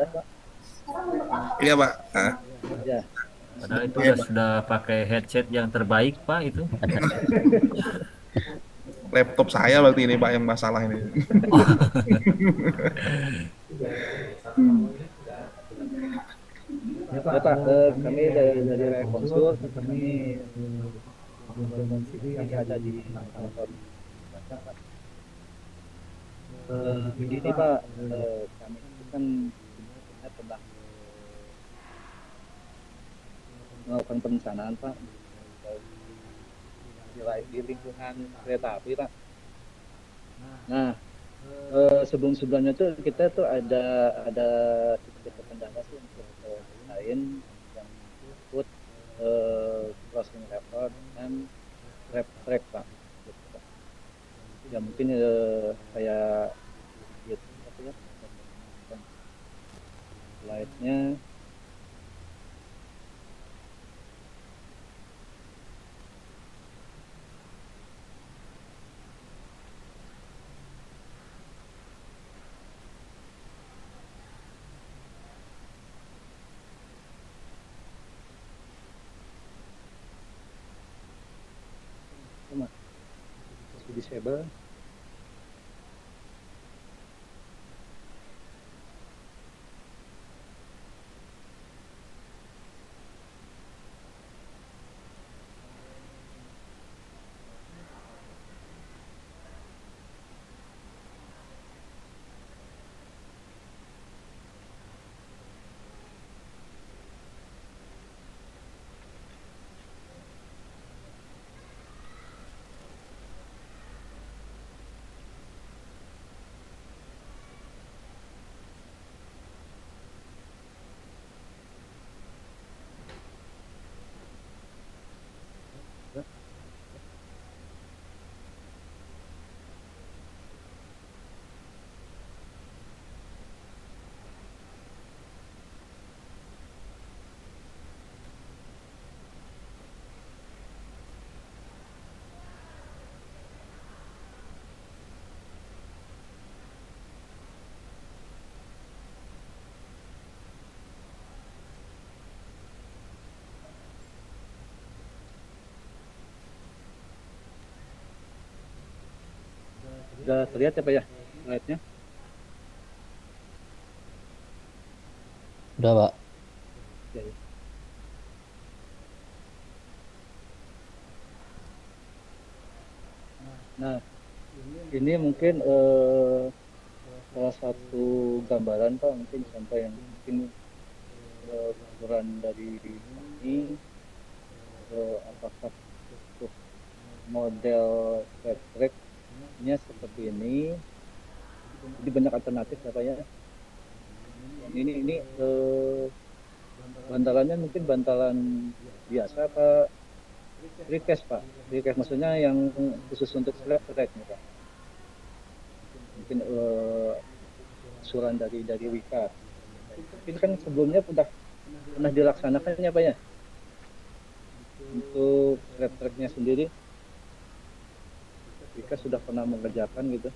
Pak. Iya Pak. Ah, Ya. Padahal itu iya, Pak. sudah pakai headset yang terbaik Pak itu. Laptop saya berarti ini Pak yang masalah ini. Ya Pak, kami dari Rekonsul, kami kami ada di kantor. Begini Pak, kami itu kan sebelumnya pernah melakukan perencanaan Pak di lingkungan kereta api Pak. Nah, sebelum-sebelumnya tuh kita tuh ada sedikit kendala sih untuk desain yang menyangkut crossing level dan trap track Pak. Gitu, Pak. Ya mungkin kayak gitu apa ya slide-nya. Mas, masih disable. Sudah terlihat ya Pak ya slide-nya? Udah, Pak. Ya, ya. Nah, ini mungkin salah satu gambaran Pak, mungkin sampai yang mungkin ukuran dari kami, apakah untuk model flat track-nya seperti ini. Jadi banyak alternatif ya Pak ya. Dan ini bantalannya mungkin bantalan biasa Pak, precast Pak. Precast maksudnya yang khusus untuk flat track nih Pak. Mungkin usulan dari Wika. Ini kan sebelumnya pernah dilaksanakan ya Pak ya untuk flat tracknya sendiri. Wika sudah pernah mengerjakan gitu.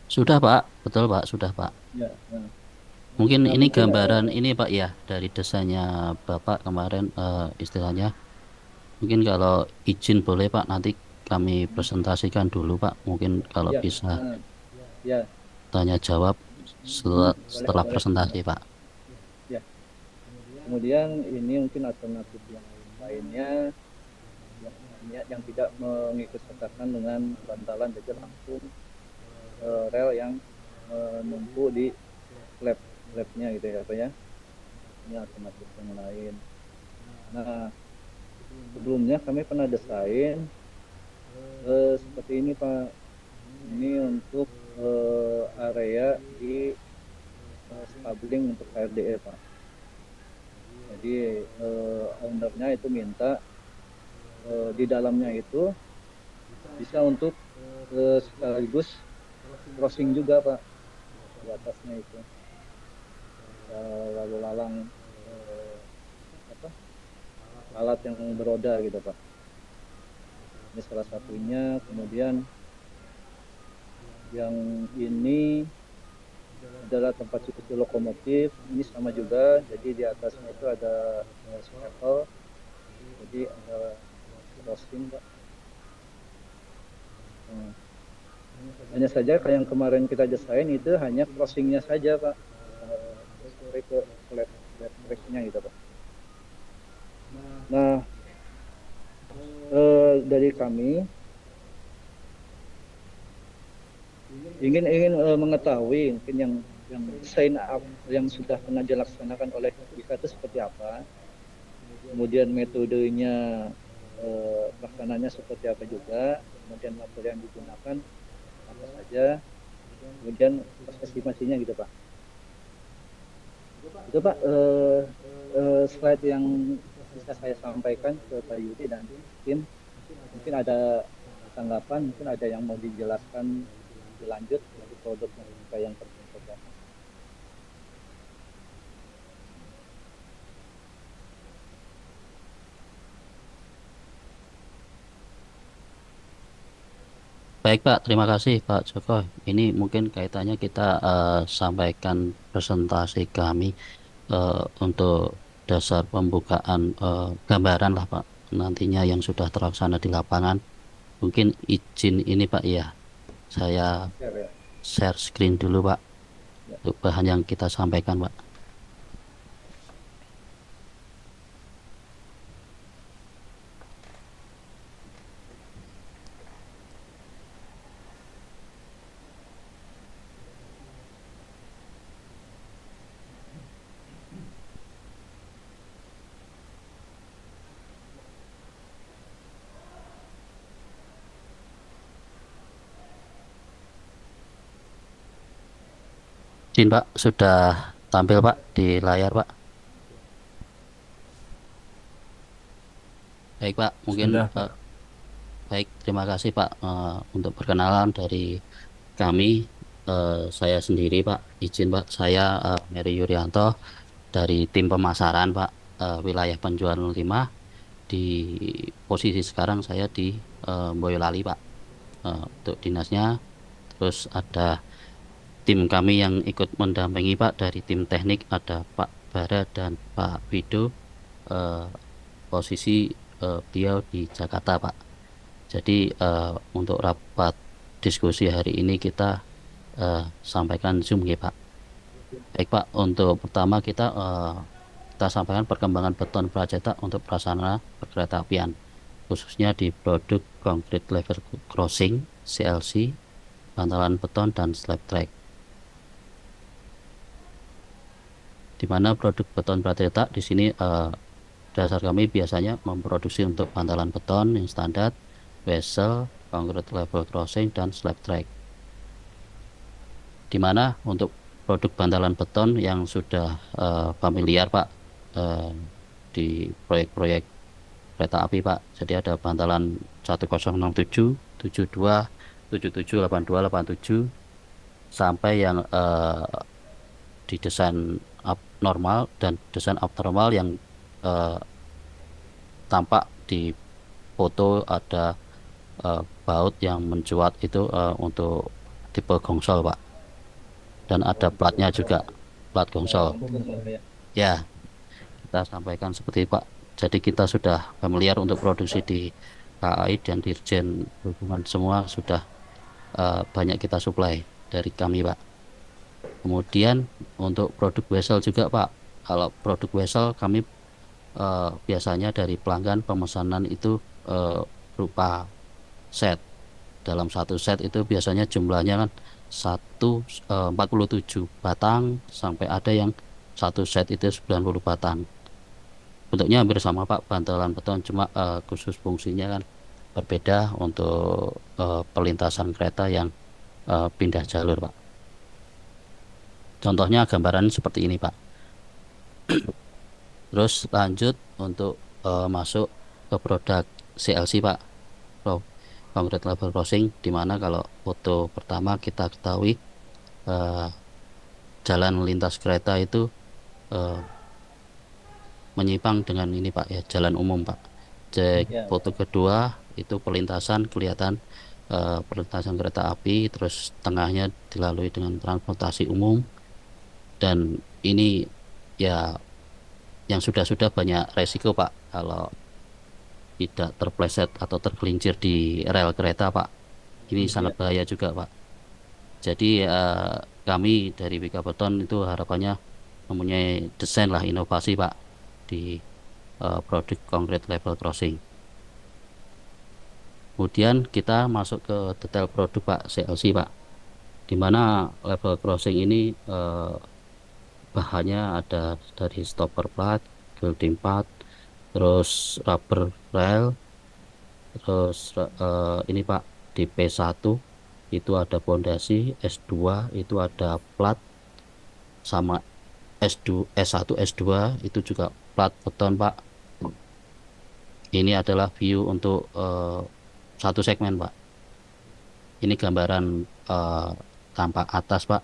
Sudah, Pak. Betul, Pak. Sudah, Pak. Ya, nah, Mungkin nah ini mungkin gambaran ini, Pak, ya, dari desainnya Bapak kemarin istilahnya. Mungkin kalau izin boleh, Pak, nanti kami presentasikan dulu, Pak. Mungkin kalau ya, bisa ya, tanya jawab boleh, setelah boleh. presentasi, Pak. Ya, kemudian ini mungkin alternatif yang lainnya yang tidak mengikut sertakan dengan bantalan, jadi langsung rel yang menumpuk di slabnya gitu ya Pak ya. Ini alternatif yang lain. Nah, sebelumnya kami pernah desain seperti ini Pak. Ini untuk area di stabling untuk KRDE Pak. Jadi ownernya itu minta di dalamnya itu bisa untuk sekaligus crossing juga Pak di atasnya itu. Lalu lalang apa alat yang beroda gitu Pak. Ini salah satunya. Kemudian Yang ini adalah tempat cuci lokomotif. Ini sama juga. Jadi di atasnya itu ada scaffold. Jadi ada crossing, Pak. Nah, hanya saja kayak yang kemarin kita desain itu hanya crossingnya saja, Pak. Sampai ke flat tracknya gitu, Pak. Nah, dari kami ingin mengetahui mungkin yang desain yang sudah pernah dilaksanakan oleh kita itu seperti apa, kemudian metodenya pelaksananya seperti apa juga, kemudian material yang digunakan apa saja, kemudian proses estimasinya gitu, Pak. Itu, Pak, slide yang bisa saya sampaikan ke Pak Yudi dan tim. Mungkin ada tanggapan, mungkin ada yang mau dijelaskan lebih lanjut dari produk yang terbentuk. Baik Pak, terima kasih Pak Joko. Ini mungkin kaitannya kita sampaikan presentasi kami untuk dasar pembukaan gambaran lah Pak. Nantinya yang sudah terlaksana di lapangan. Mungkin izin ini Pak ya, saya share screen dulu Pak. Untuk bahan yang kita sampaikan Pak. Izin Pak, sudah tampil Pak di layar Pak. Baik Pak, mungkin Sudah, Pak. baik, terima kasih Pak untuk perkenalan dari kami. Saya sendiri Pak, izin Pak, saya Mary Yuryanto dari tim pemasaran Pak, wilayah penjualan 05. Di posisi sekarang saya di Boyolali Pak, untuk dinasnya. Terus ada tim kami yang ikut mendampingi Pak, dari tim teknik ada Pak Bara dan Pak Wido. Posisi beliau di Jakarta Pak. Jadi untuk rapat diskusi hari ini kita sampaikan Zoom ya Pak. Baik Pak, untuk pertama kita sampaikan perkembangan beton pracetak untuk prasarana perkeretaapian, khususnya di produk concrete level crossing CLC, bantalan beton dan slab track. Di mana produk beton pracetak di sini dasar kami biasanya memproduksi untuk bantalan beton yang standar, vessel, concrete level crossing dan slab track. Di mana untuk produk bantalan beton yang sudah familiar Pak di proyek-proyek kereta api Pak. Jadi ada bantalan 1067, 72, 77, 82, 87 sampai yang didesain abnormal dan desain abnormal yang tampak di foto ada baut yang mencuat itu untuk tipe gongsol Pak, dan ada platnya juga, plat gongsol ya. Kita sampaikan seperti Pak, jadi kita sudah familiar untuk produksi di KAI dan Dirjen Hubungan semua sudah banyak kita supply dari kami Pak. Kemudian untuk produk wesel juga Pak, kalau produk wesel kami biasanya dari pelanggan pemesanan itu berupa set. Dalam satu set itu biasanya jumlahnya kan 47 batang sampai ada yang satu set itu 90 batang. Bentuknya hampir sama Pak, bantalan beton, cuma khusus fungsinya kan berbeda untuk perlintasan kereta yang pindah jalur Pak. Contohnya gambaran seperti ini Pak. Terus lanjut untuk masuk ke produk CLC Pak, concrete level crossing, di mana kalau foto pertama kita ketahui jalan lintas kereta itu menyimpang dengan ini Pak ya, jalan umum Pak. Cek foto kedua itu perlintasan kelihatan perlintasan kereta api, terus tengahnya dilalui dengan transportasi umum, dan ini ya yang sudah banyak resiko Pak kalau tidak terpleset atau tergelincir di rel kereta Pak. Ini sangat bahaya juga Pak. Jadi kami dari Wika Beton itu harapannya mempunyai desain lah, inovasi Pak di produk concrete level crossing. Kemudian kita masuk ke detail produk Pak, CLC Pak, di mana level crossing ini bahannya ada dari stopper plat, gilding pad, terus rubber rail, terus ini Pak di P1 itu ada pondasi, S2 itu ada plat, sama S2, S1, S2 itu juga plat beton Pak. Ini adalah view untuk satu segmen Pak. Ini gambaran tampak atas Pak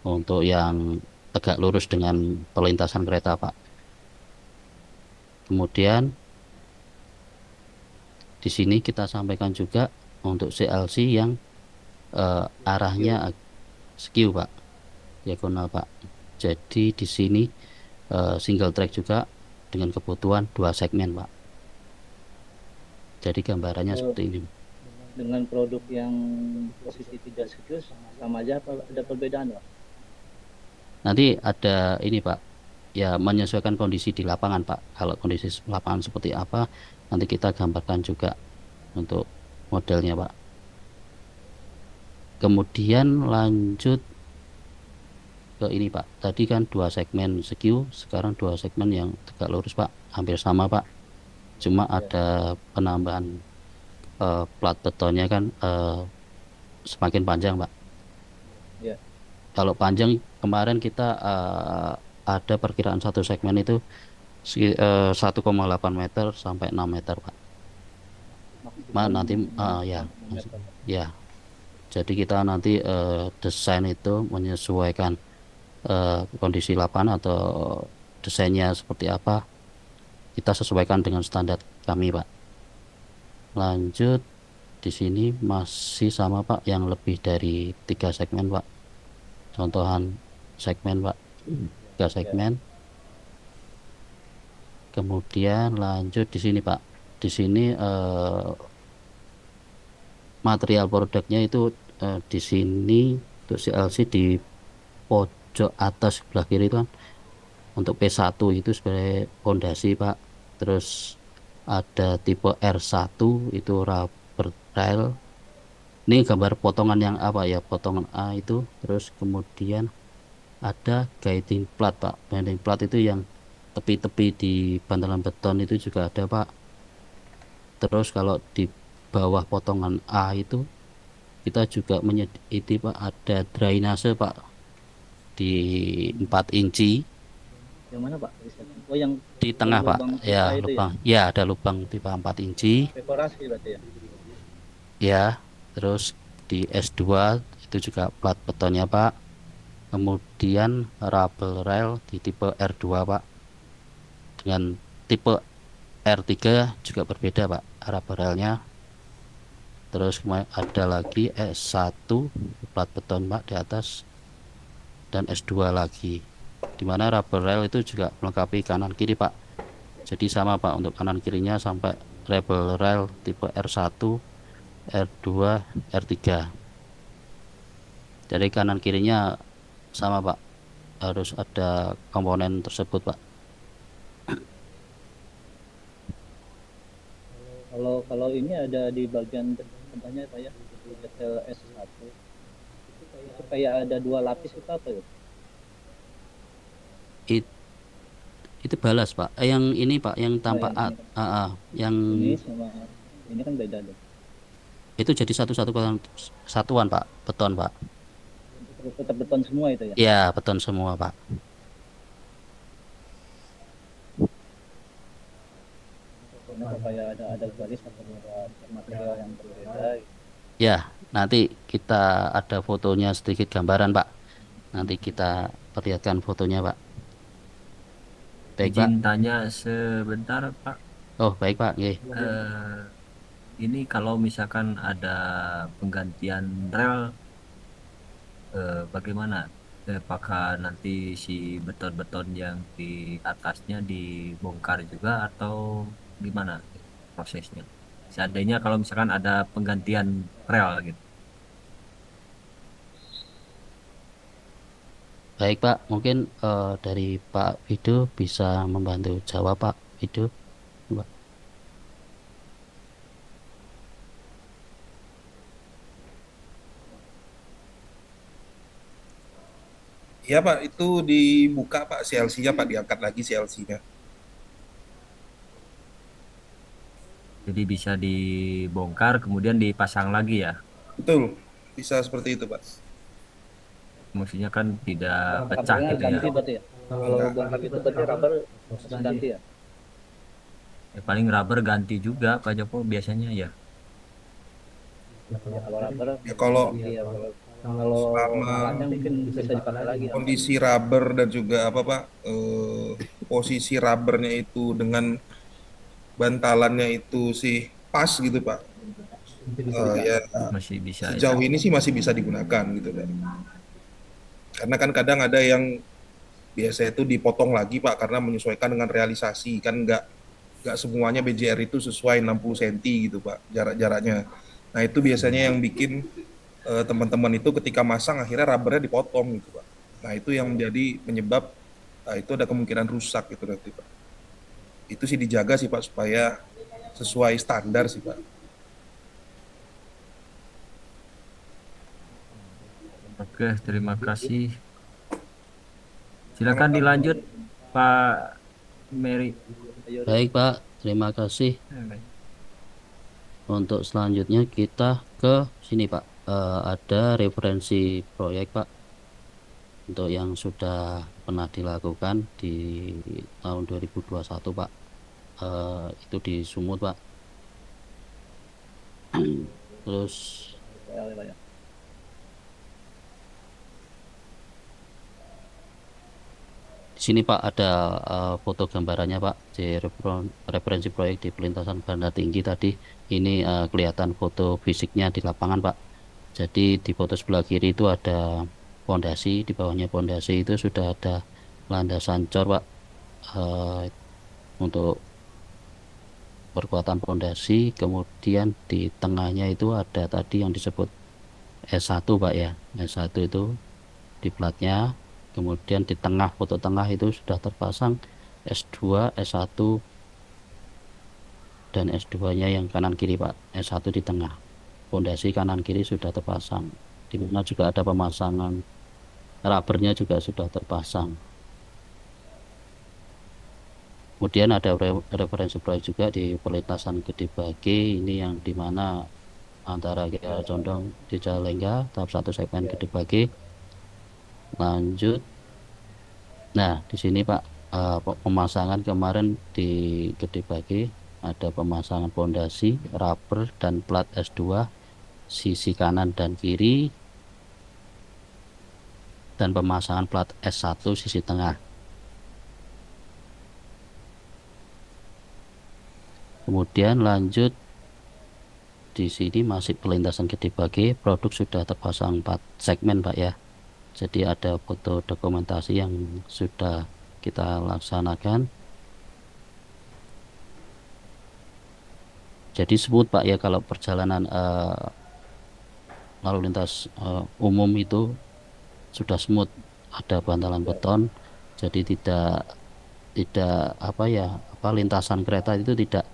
untuk yang tegak lurus dengan perlintasan kereta Pak. Kemudian di sini kita sampaikan juga untuk CLC yang arahnya skew Pak, diagonal Pak. Jadi di sini single track juga dengan kebutuhan 2 segmen Pak. Jadi gambarannya seperti ini. Dengan produk yang posisi tidak skew sama aja apa ada perbedaan Pak? Nanti ada ini Pak, ya menyesuaikan kondisi di lapangan Pak. Kalau kondisi lapangan seperti apa, nanti kita gambarkan juga untuk modelnya Pak. Kemudian lanjut ke ini Pak. Tadi kan 2 segmen skew, sekarang 2 segmen yang tegak lurus Pak. Hampir sama Pak. Cuma ada penambahan plat betonnya kan semakin panjang Pak. Ya. Kalau panjang kemarin kita ada perkiraan satu segmen itu 1,8 meter sampai 6 meter Pak. Nanti ya. Jadi kita nanti desain itu menyesuaikan kondisi lapangan atau desainnya seperti apa, kita sesuaikan dengan standar kami Pak. Lanjut di sini masih sama Pak, yang lebih dari 3 segmen Pak. Contohan segmen Pak, 3 segmen. Kemudian lanjut di sini Pak. Di sini material produknya itu di sini untuk CLC di pojok atas sebelah kiri itu kan untuk P1 itu sebagai pondasi Pak. Terus ada tipe R1 itu rubber rail. Ini gambar potongan yang apa ya, potongan A itu. Terus kemudian ada guiding plat Pak. Guiding plat itu yang tepi-tepi di bantalan beton itu juga ada Pak. Terus kalau di bawah potongan A itu kita juga menyediakan Pak, ada drainase Pak di 4 inci. Yang mana Pak? Oh yang Di tengah Pak, ya itu lubang ya, ada lubang di bawah 4 inci perforasi berarti ya. ya. Terus di S2 itu juga plat betonnya Pak. Kemudian rubber rail di tipe R2 Pak, dengan tipe R3 juga berbeda Pak rubber railnya. Terus ada lagi S1 plat beton Pak di atas, dan S2 lagi, dimana rubber rail itu juga melengkapi kanan kiri Pak. Jadi sama Pak untuk kanan kirinya sampai rubber rail tipe R1, R2, R3. Jadi kanan kirinya sama Pak, harus ada komponen tersebut Pak. Kalau ini ada di bagian contohnya Pak ya, di detail S1 itu kayak ada 2 lapis itu apa ya? Itu balas Pak, yang ini Pak yang tampak yang Ini sama ini kan beda deh. itu jadi satuan Pak, beton Pak. Tetap beton semua itu ya? Ya beton semua Pak. Kenapa kayak ada garis atau ada material yang berbeda gitu. Ya, nanti kita ada fotonya, sedikit gambaran Pak. Nanti kita perlihatkan fotonya Pak. Baik Pak. Izin tanya sebentar Pak. Oh baik Pak. Eh, ini kalau misalkan ada penggantian rel, bagaimana? Apakah nanti si beton-beton yang di atasnya dibongkar juga atau gimana prosesnya? Seandainya kalau misalkan ada penggantian rel gitu. Baik Pak, mungkin dari Pak Widu bisa membantu jawab Pak Widu. Pak. Iya Pak, itu dibuka Pak CLC-nya Pak, diangkat lagi CLC-nya. Jadi bisa dibongkar kemudian dipasang lagi ya. Betul, bisa seperti itu Pak. Maksudnya kan tidak pecah Rubbernya gitu ya. ganti berarti ya. Kalau Enggak. bongkar itu berarti rubber harus ganti ya. Ya, paling rubber ganti juga Pak Joko biasanya ya. Ya, kalau rubber Ya kalau ganti ya. Kalau selama platnya mungkin bisa dipakai lagi ya. kondisi rubber dan juga apa Pak, posisi rubbernya itu dengan bantalannya itu sih pas gitu Pak. Ya Masih bisa ya. sejauh ini sih masih bisa digunakan gitu kan. Karena kan kadang ada yang biasa itu dipotong lagi Pak karena menyesuaikan dengan realisasi kan nggak semuanya BJR itu sesuai 60 cm gitu Pak jaraknya. Nah itu biasanya yang bikin teman-teman itu ketika masang akhirnya rubbernya dipotong gitu Pak. Nah itu yang menjadi penyebab itu ada kemungkinan rusak gitu nanti Pak. Itu sih dijaga sih Pak supaya sesuai standar sih Pak. Oke, terima kasih. Silakan dilanjut Pak Mary. Ayo, Baik Pak, terima kasih. Untuk selanjutnya kita ke sini Pak. Ada referensi proyek Pak untuk yang sudah pernah dilakukan di tahun 2021 Pak. Itu di Sumut Pak. Terus ya. di sini Pak ada foto gambarannya Pak di referensi proyek di pelintasan Banda Tinggi tadi. Ini kelihatan foto fisiknya di lapangan Pak. Jadi di foto sebelah kiri itu ada pondasi, di bawahnya pondasi itu sudah ada landasan cor Pak. Untuk perkuatan pondasi, kemudian di tengahnya itu ada tadi yang disebut S1 Pak ya. S1 itu di platnya, kemudian di tengah foto tengah itu sudah terpasang S2, S1 dan S2-nya yang kanan kiri Pak. S1 di tengah. Pondasi kanan kiri sudah terpasang. Di mana juga ada pemasangan rubbernya juga sudah terpasang. Kemudian ada referensi proyek juga di perlintasan Gede Bage, ini yang dimana antara Kiara Condong di Jalengga tahap 1 segmen Gede Bage. Lanjut. Nah, di sini Pak pemasangan kemarin di Gede Bage ada pemasangan pondasi, rubber dan plat S2 sisi kanan dan kiri dan pemasangan plat S1 sisi tengah. Kemudian lanjut di sini masih pelintasan Gede Bage, produk sudah terpasang 4 segmen Pak ya. Jadi ada foto dokumentasi yang sudah kita laksanakan. Jadi smooth Pak ya kalau perjalanan lalu lintas umum itu sudah smooth, ada bantalan beton, jadi tidak apa ya, lintasan kereta itu tidak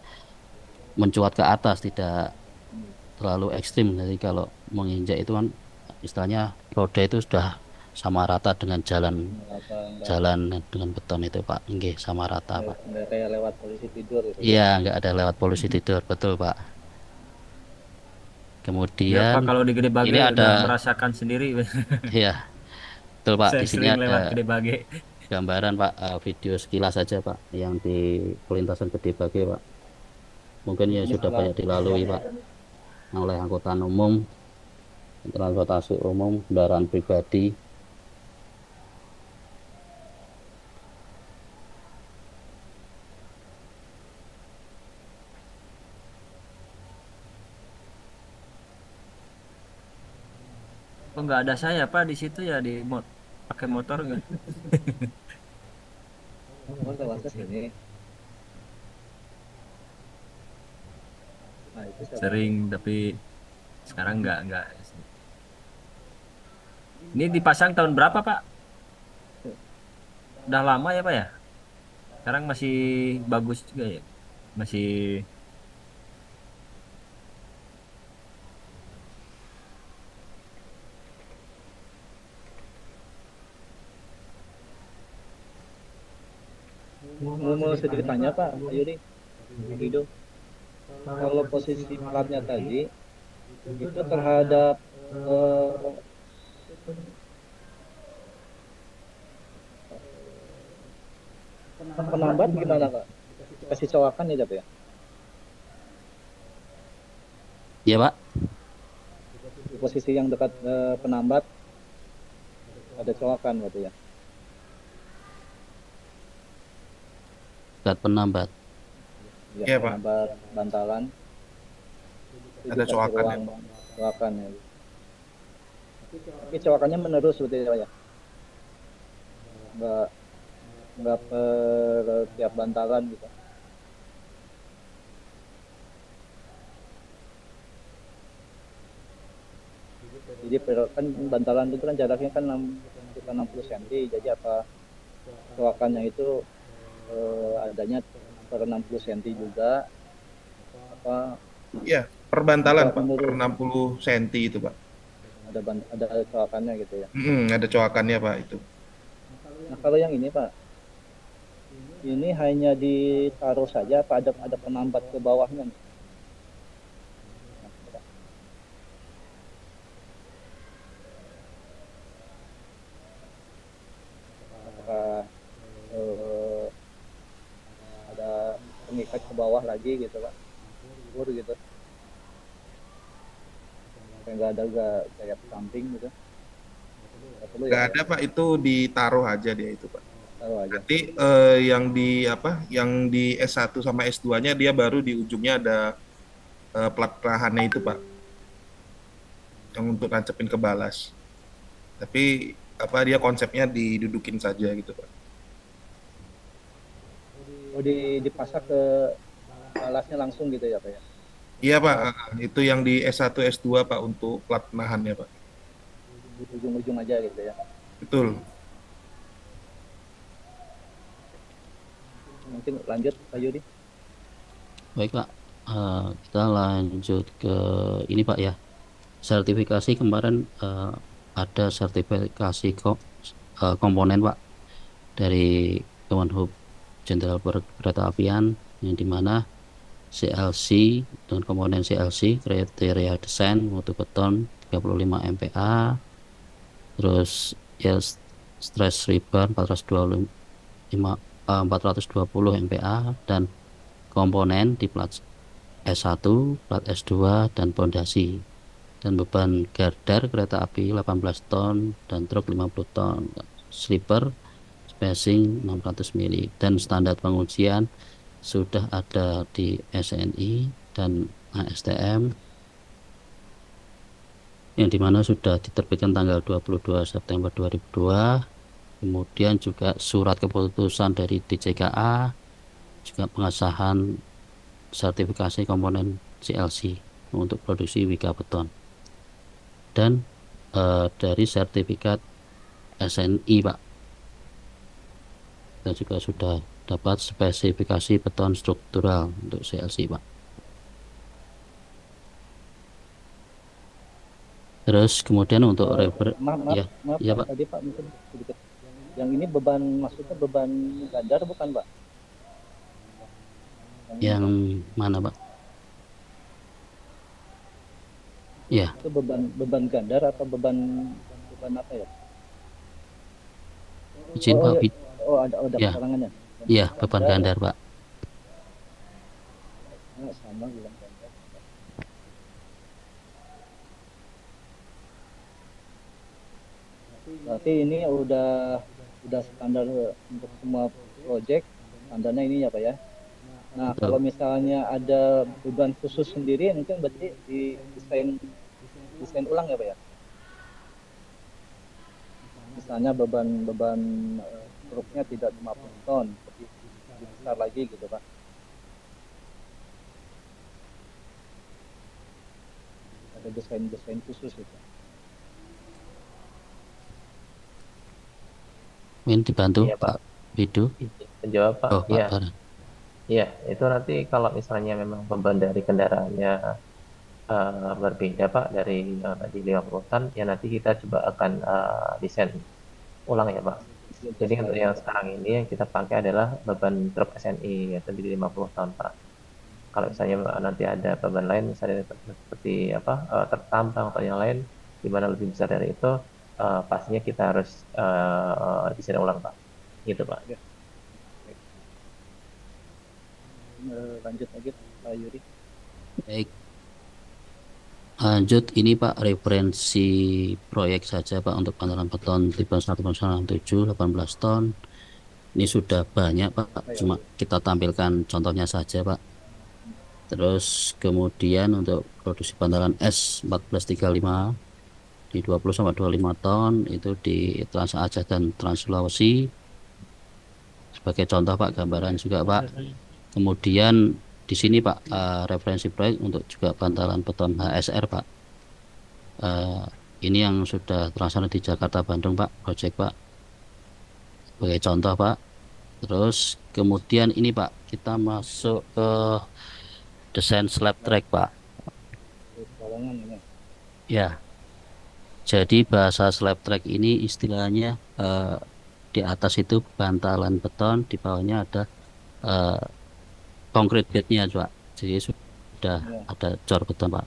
mencuat ke atas, tidak terlalu ekstrim. Jadi kalau menginjak itu kan istilahnya roda itu sudah sama rata dengan jalan dengan beton itu Pak. Nggih, sama rata Pak. Nggak kayak lewat polisi tidur gitu. Iya, nggak ada lewat polusi tidur, betul Pak. Ya Kemudian Pak, kalau di Gede Bage ini ada, udah merasakan sendiri. ya betul Pak. Saya Di sini sering ada lewat Gede Bage. gambaran Pak, video sekilas saja Pak, yang di pelintasan Gede Bage Pak. Mungkin ya sudah banyak dilalui Pak oleh angkutan umum, transportasi umum, kendaraan pribadi. nggak ada saya Pak di situ ya di pakai motor nggak? Oh, lewat ke sini. Nah, itu siapa? Sering tapi sekarang nggak. Ini dipasang tahun berapa Pak? Udah lama ya Pak ya? Sekarang masih bagus juga ya? Masih Mau sedikit tanya Pak, ayo deh, Rido. Kalau posisi platnya tadi itu terhadap eh, penambat gimana Pak? Kasih cowakan ya, Pak ya? Iya Pak, Di posisi yang dekat penambat ada cowakan gitu ya. zat penambat. Ya, Iya, Pak. penambat bantalan itu Ada dikasih cowakan ya, ruang Pak. cowakan ya. Tapi cowakannya menerus gitu ya, Pak ya. Nggak nggak per tiap bantalan gitu. Jadi kan bantalan itu kan jaraknya kan 60 cm. Jadi apa cowakannya itu adanya per 60 cm juga apa Iya, per bantalan bisa Pak, per menurun 60 cm itu Pak. ada cowakannya gitu ya. Ada coakannya Pak itu. Nah kalau yang ini Pak, ini hanya ditaruh saja apa ada penambat ke bawahnya? Apakah eh, ada pengikat ke bawah lagi gitu Pak? Bur gitu. Supaya nggak ada kayak samping gitu. Nggak perlu ya Nggak Pak ya? ada Pak, itu ditaruh aja dia itu Pak. Taruh aja. Nanti yang di apa? Yang di S1 sama S2-nya dia baru di ujungnya ada plat pelahannya itu Pak, yang untuk nancepin ke balas. Tapi apa dia konsepnya didudukin saja gitu Pak. Oh dipasak ke alasnya langsung gitu ya Pak ya? Iya Pak, Atau itu yang di S1 S2 Pak untuk plat penahannya Pak. di ujung-ujung aja gitu ya? Betul. Mungkin lanjut Pak Yudi. Baik Pak, kita lanjut ke ini Pak ya. Sertifikasi kemarin ada sertifikasi komponen Pak dari Kemenhub Jenderal Perkeretaapian yang dimana CLC dengan komponen CLC kriteria desain mutu beton 35 MPa, terus ya stress rebar 420 MPa, dan komponen di plat S1, plat S2, dan pondasi, dan beban garder kereta api 18 ton dan truk 50 ton, sleeper spacing 600 mili, dan standar pengujian sudah ada di SNI dan ASTM yang dimana sudah diterbitkan tanggal 22 September 2002. Kemudian juga surat keputusan dari DJKA, juga pengesahan sertifikasi komponen CLC untuk produksi Wika beton, dan dari sertifikat SNI Pak, dan juga sudah dapat spesifikasi beton struktural untuk CLC Pak. Terus kemudian untuk Maaf ya, ya Pak, tadi Pak mungkin sedikit. Yang ini beban maksudnya beban gandar bukan Pak? yang mana Pak? Ya, Itu beban gandar atau beban apa ya? izin Pak. Ada Ya, keterangannya. iya beban gandar Pak. Sama bilang gandar. Berarti ini udah standar untuk semua project, standarnya ini ya Pak ya. Nah, Betul. kalau misalnya ada beban khusus sendiri, mungkin berarti desain ulang ya Pak ya? misalnya beban truknya tidak 50 ton, lebih besar lagi gitu Pak. Ada desain khusus itu. Ingin dibantu Iya, Pak. Pak Widu. Menjawab, Pak. Oh Pak Iya, Farhan. iya. Itu nanti kalau misalnya memang beban dari kendaraannya berbeda, Pak, dari tadi 50 ton, ya nanti kita coba akan desain ulang ya, Pak. Jadi untuk yang sekarang ini yang kita pakai adalah beban truk SNI, yaitu di 50 ton, Pak. Kalau misalnya nanti ada beban lain, misalnya seperti apa, truk tambang atau yang lain, di mana lebih besar dari itu, pastinya kita harus desain ulang, Pak. Gitu, Pak. Lanjut lagi Pak Yuri. Baik. Lanjut, ini Pak referensi proyek saja Pak untuk bantalan beton tipe 1,97 18 ton. Ini sudah banyak Pak, cuma kita tampilkan contohnya saja Pak. Terus kemudian untuk produksi bantalan S1435 di 20 sampai 25 ton itu di Trans Aceh dan Trans Sulawesi. Sebagai contoh Pak, gambaran juga Pak. Kemudian di sini Pak referensi proyek untuk juga bantalan beton HSR Pak. Ini yang sudah terlaksana di Jakarta Bandung Pak, proyek Pak. Sebagai contoh Pak. Terus kemudian ini Pak, kita masuk ke desain slab track Pak. Ya. Jadi bahasa slab track ini istilahnya di atas itu bantalan beton, di bawahnya ada concrete bednya Pak. Jadi sudah ada jor beton Pak.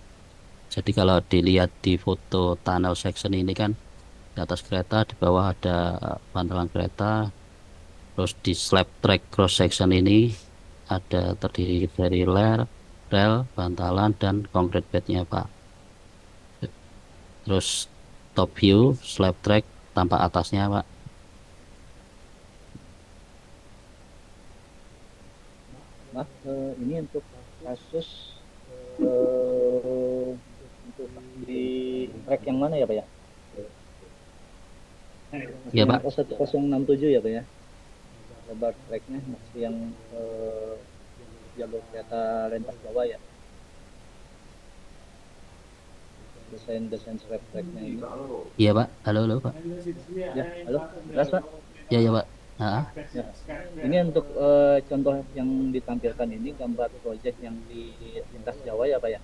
Jadi kalau dilihat di foto tunnel section ini kan di atas kereta, di bawah ada bantalan kereta. Terus di slab track cross section ini ada terdiri dari rel, bantalan dan concrete bednya Pak. Terus top view slab track tampak atasnya Pak. Mas, ini untuk kasus untuk di track yang mana ya Pak ya? Iya Pak. 1067 ya Pak ya? Lebar tracknya masih yang jalur kereta lintas Jawa ya? Desain slab tracknya ini. Iya Pak. Halo Pak. Ya, halo, jelas Pak? Ya Pak. Nah. Ya. Ini untuk contoh yang ditampilkan ini gambar proyek yang di lintas Jawa ya Pak ya?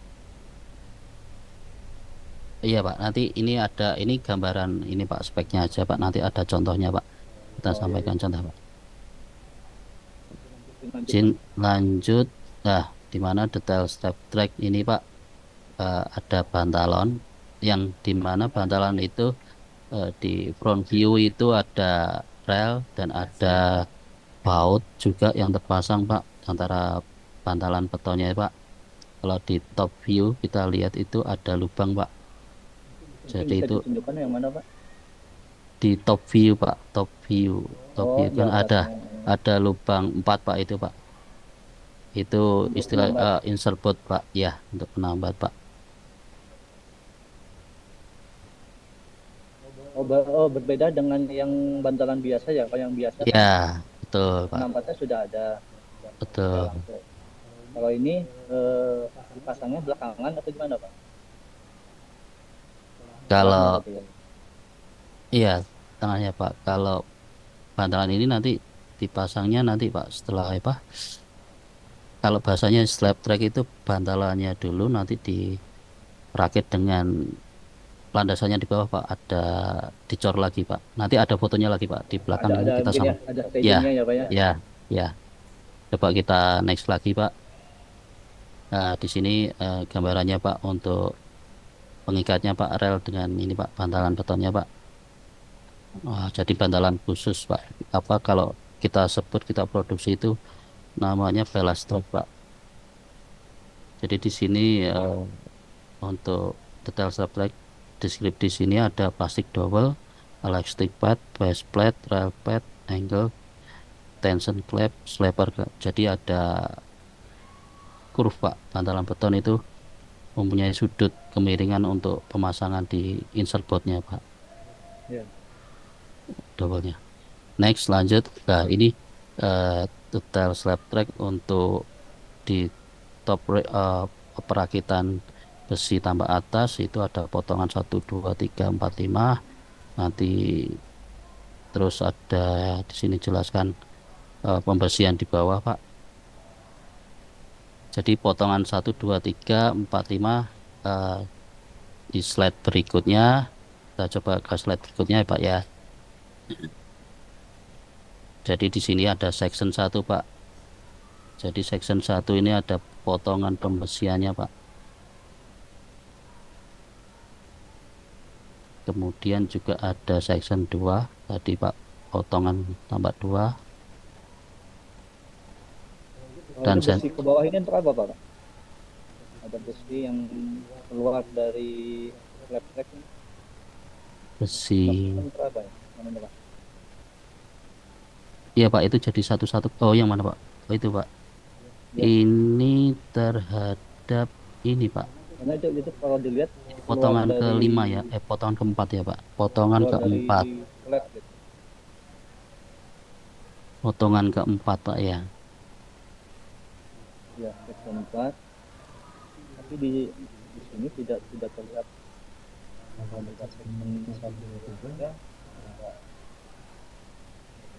Iya Pak, nanti ini ada gambaran ini Pak, speknya aja Pak, nanti ada contohnya Pak, kita sampaikan contoh Pak. Lanjut, nah di mana detail step track ini Pak, ada bantalan yang dimana bantalan itu di front view itu ada rel dan ada baut juga yang terpasang Pak antara bantalan betonnya Pak. Kalau di top view kita lihat itu ada lubang Pak. Jadi itu ditunjukkan yang mana Pak? Di top view Pak, top view kan ada lubang 4 Pak itu Pak. Itu untuk istilah insert bolt Pak, ya untuk penambat Pak. Berbeda dengan yang bantalan biasa ya, Pak, yang biasa. Ya, betul Pak. Penambatnya sudah ada. Betul. Kalau ini dipasangnya belakangan atau gimana Pak? Kalau iya tengahnya Pak. Kalau bantalan ini nanti dipasangnya nanti Pak setelah apa? Kalau bahasanya slab track itu bantalannya dulu nanti dirakit dengan landasannya di bawah Pak, ada dicor lagi Pak. Nanti ada fotonya lagi Pak di belakang ini kita sama. Ya Pak ya. Ya. Coba kita next lagi Pak. Nah, di sini gambarannya Pak untuk pengikatnya Pak, rel dengan ini Pak, bantalan betonnya Pak. Jadi bantalan khusus Pak. Apa kalau kita sebut kita produksi itu namanya ballast Pak. Jadi di sini untuk detail slab track deskripsi di sini ada plastik dowel, elastic pad, base plate, rail pad, angle, tension clamp, slapper. Jadi ada kurva Pak. Bantalan beton itu mempunyai sudut kemiringan untuk pemasangan di insert boardnya Pak. Ya. double-nya. Next lanjut. Nah ini detail slab track untuk di top perakitan besi tambah atas itu ada potongan 1 2 3 4 5. Nanti terus ada di sini jelaskan pembersihan di bawah Pak. Jadi potongan 1 2 3 4 5 di slide berikutnya. Kita coba ke slide berikutnya ya Pak ya. Jadi di sini ada section 1 Pak. Jadi section 1 ini ada potongan pembersihannya Pak. Kemudian juga ada section 2 tadi Pak, potongan tambah 2. Dan besi ke bawah ini untuk apa Pak? Ada besi yang keluar dari slab track ini. Besi. Untuk apa ya? Mana Pak? Iya Pak, itu jadi satu-satu. Oh yang mana Pak? Oh itu Pak. Ya. Ini terhadap ini Pak. Karena itu kalau dilihat Potongan kelima ya, potongan keempat ya Pak. Potongan keempat. Gitu. Potongan keempat Pak ya. Ya, keempat. Tapi di sini tidak terlihat section 1 ya.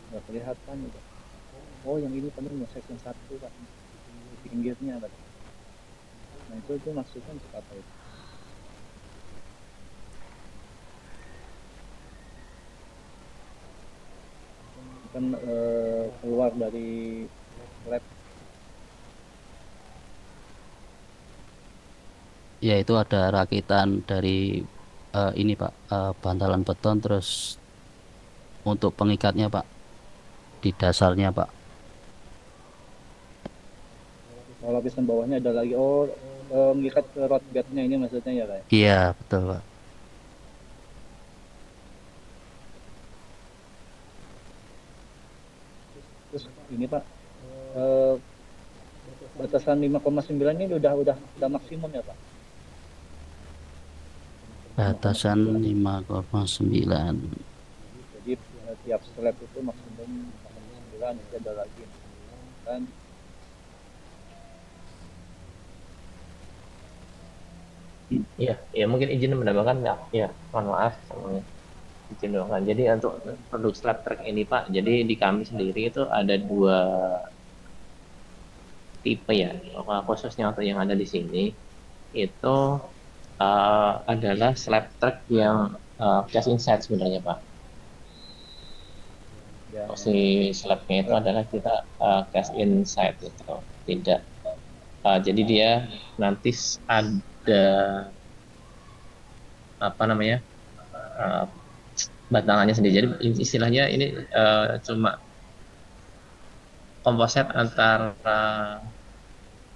Nggak kelihatan gitu. Oh yang ini penuhnya section 1 Pak. Di pinggirnya Pak. Nah itu maksudnya untuk apa itu? Kan keluar dari lab. Ya itu ada rakitan dari ini Pak, bantalan beton, terus untuk pengikatnya Pak di dasarnya Pak. Kalau lapisan bawahnya ada lagi. Mengikat ke rod bednya ini maksudnya ya Pak? Iya betul Pak. Terus ini Pak, batasan 5,9 ini udah maksimum ya Pak? Batasan 5,9. Jadi tiap slab itu maksimum 5,9, nanti ada lagi kan. Ya mungkin izin menambahkan ya, mohon maaf semuanya. Izin doang. Jadi untuk produk slab track ini Pak, jadi di kami sendiri itu ada 2 tipe ya. Khususnya untuk yang ada di sini itu adalah slab track yang cast inside sebenarnya Pak. Ya. Si slabnya itu adalah kita cast inside gitu, tidak. Jadi dia nanti ada apa namanya batangannya sendiri. Jadi istilahnya ini cuma komposit antara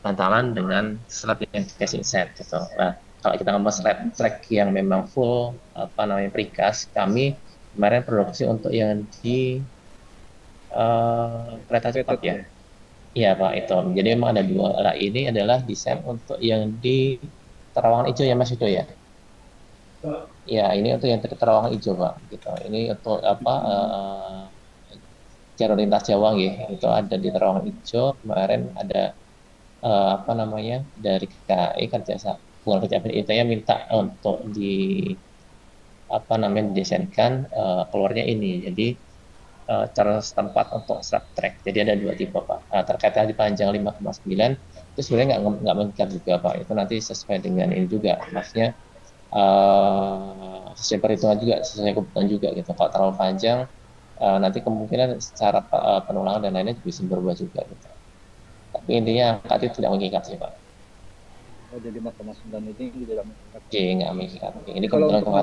bantalan dengan slab yang cast inside gitu. Nah, kalau kita ngomong slab track yang memang full precast, kami kemarin produksi untuk yang di kereta cepat ya. Iya Pak, itu. Jadi memang ada 2. Nah, ini adalah desain untuk yang di terowongan hijau ya Mas Yudo ya. Ya, ini untuk yang terowongan hijau Pak. Gitu. Ini untuk jalur lintas Jawa ya. Itu ada di terowongan hijau. Kemarin ada dari KAI bukan kerja itu ya, minta untuk didesainkan keluarnya ini. Jadi tempat untuk slab track. Jadi ada 2 tipe Pak. Terkait yang dipanjang 5,9 itu sebenarnya nggak mengikat juga Pak. Itu nanti sesuai dengan ini juga, maksudnya sesuai perhitungan juga, sesuai kebutuhan juga gitu. Kalau terlalu panjang nanti kemungkinan secara penulangan dan lainnya bisa berubah juga gitu. Tapi intinya angka itu tidak mengikat sih Pak. Oh jadi 5,9 ini tidak mengikat. Oke, nggak mengikat. Ini kalau untuk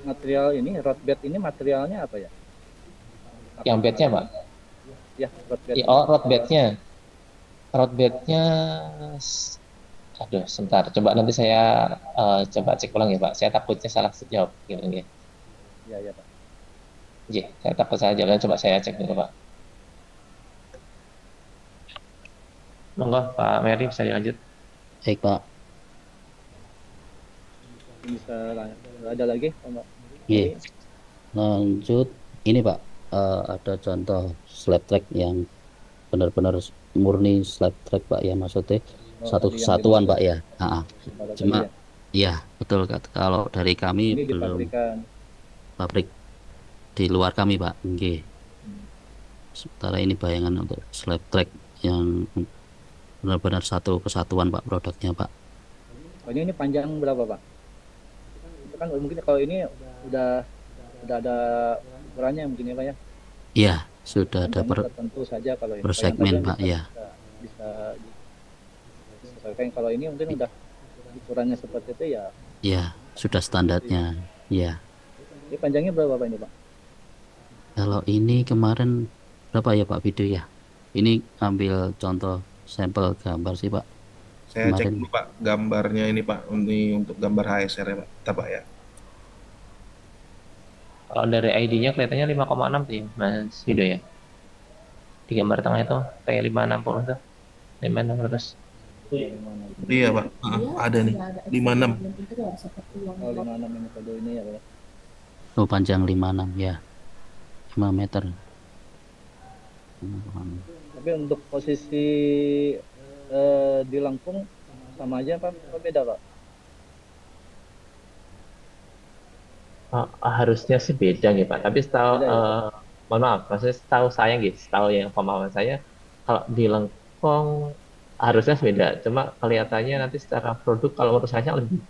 material ini road bed ini materialnya apa ya? Yang bednya Pak? Ya, road bed. Road bednya. Road bednya, aduh, sebentar. Coba nanti saya coba cek ulang ya Pak. Saya takutnya salah jawab gitu ya. Ya Pak. Iya, saya takut salah jawab. Coba saya cek dulu Pak. Monggo Pak Mary bisa dilanjut. Baik Pak. Bisa ada lagi Pak? Iya. Lanjut Ini Pak, ada contoh slab track yang benar-benar murni slab track Pak ya, maksudnya Oh, satu tadi yang kesatuan Pak 15 ya. kepala tadi Cuma ya. ya betul Kak. Kalau dari kami Ini belum dipabrikan. pabrik di luar kami Pak. Nggih. Hmm. Sementara ini bayangan untuk slab track yang benar-benar satu kesatuan Pak produknya Pak. Pokoknya ini panjang berapa Pak? Itu kan mungkin kalau ini udah udah ada ukurannya mungkin ya Pak ya. Iya, sudah ada Panjangnya tertentu saja kalau ini. per Kalau yang tadi segmen kan Pak bisa ya. bisa bisa disesuaikan. Kalau ini mungkin udah ukurannya seperti itu ya. Iya, sudah standarnya. Iya. Ini panjangnya berapa Pak ini Pak? Kalau ini kemarin berapa ya Pak video ya? Ini ambil contoh sampel gambar sih Pak. Saya cek Kemarin dulu Pak gambarnya ini Pak, ini untuk gambar HSR ya Pak. Kita Pak ya. Kalau dari ID-nya kelihatannya 5,6 tuh ya, Mas Wido ya. Di gambar tengah itu kayak 560 tuh. 5600. Iya Pak, ada nih 56. Oh 56 ini kode ini ya Pak ya. oh, panjang 56 ya. 5 meter. Tapi untuk posisi di Lampung sama aja Pak, apa beda Pak? Harusnya sih beda gitu Pak. Tapi setahu, Beda ya? mohon maaf, maksudnya setahu saya gitu, setahu yang pemahaman saya, kalau di Lengkong harusnya beda. Cuma kelihatannya nanti secara produk kalau menurut saya lebih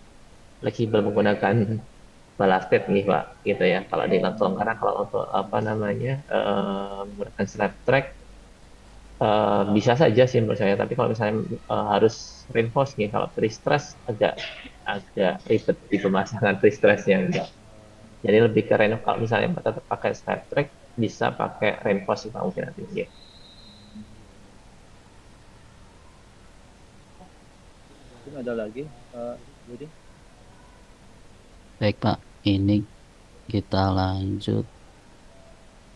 fleksibel menggunakan ballasted nih Pak, gitu ya. Kalau di Lengkong, karena kalau untuk apa namanya menggunakan slab track bisa saja sih menurut saya. Tapi kalau misalnya harus reinforce nih, kalau pre-stress agak agak ribet di pemasangan pre-stressnya enggak. Jadi lebih ke reinforce, kalau misalnya tetap pakai slab track bisa pakai reinforce sih Pak mungkin nanti. Ya. Mungkin ada lagi Pak Budi. Baik Pak, ini kita lanjut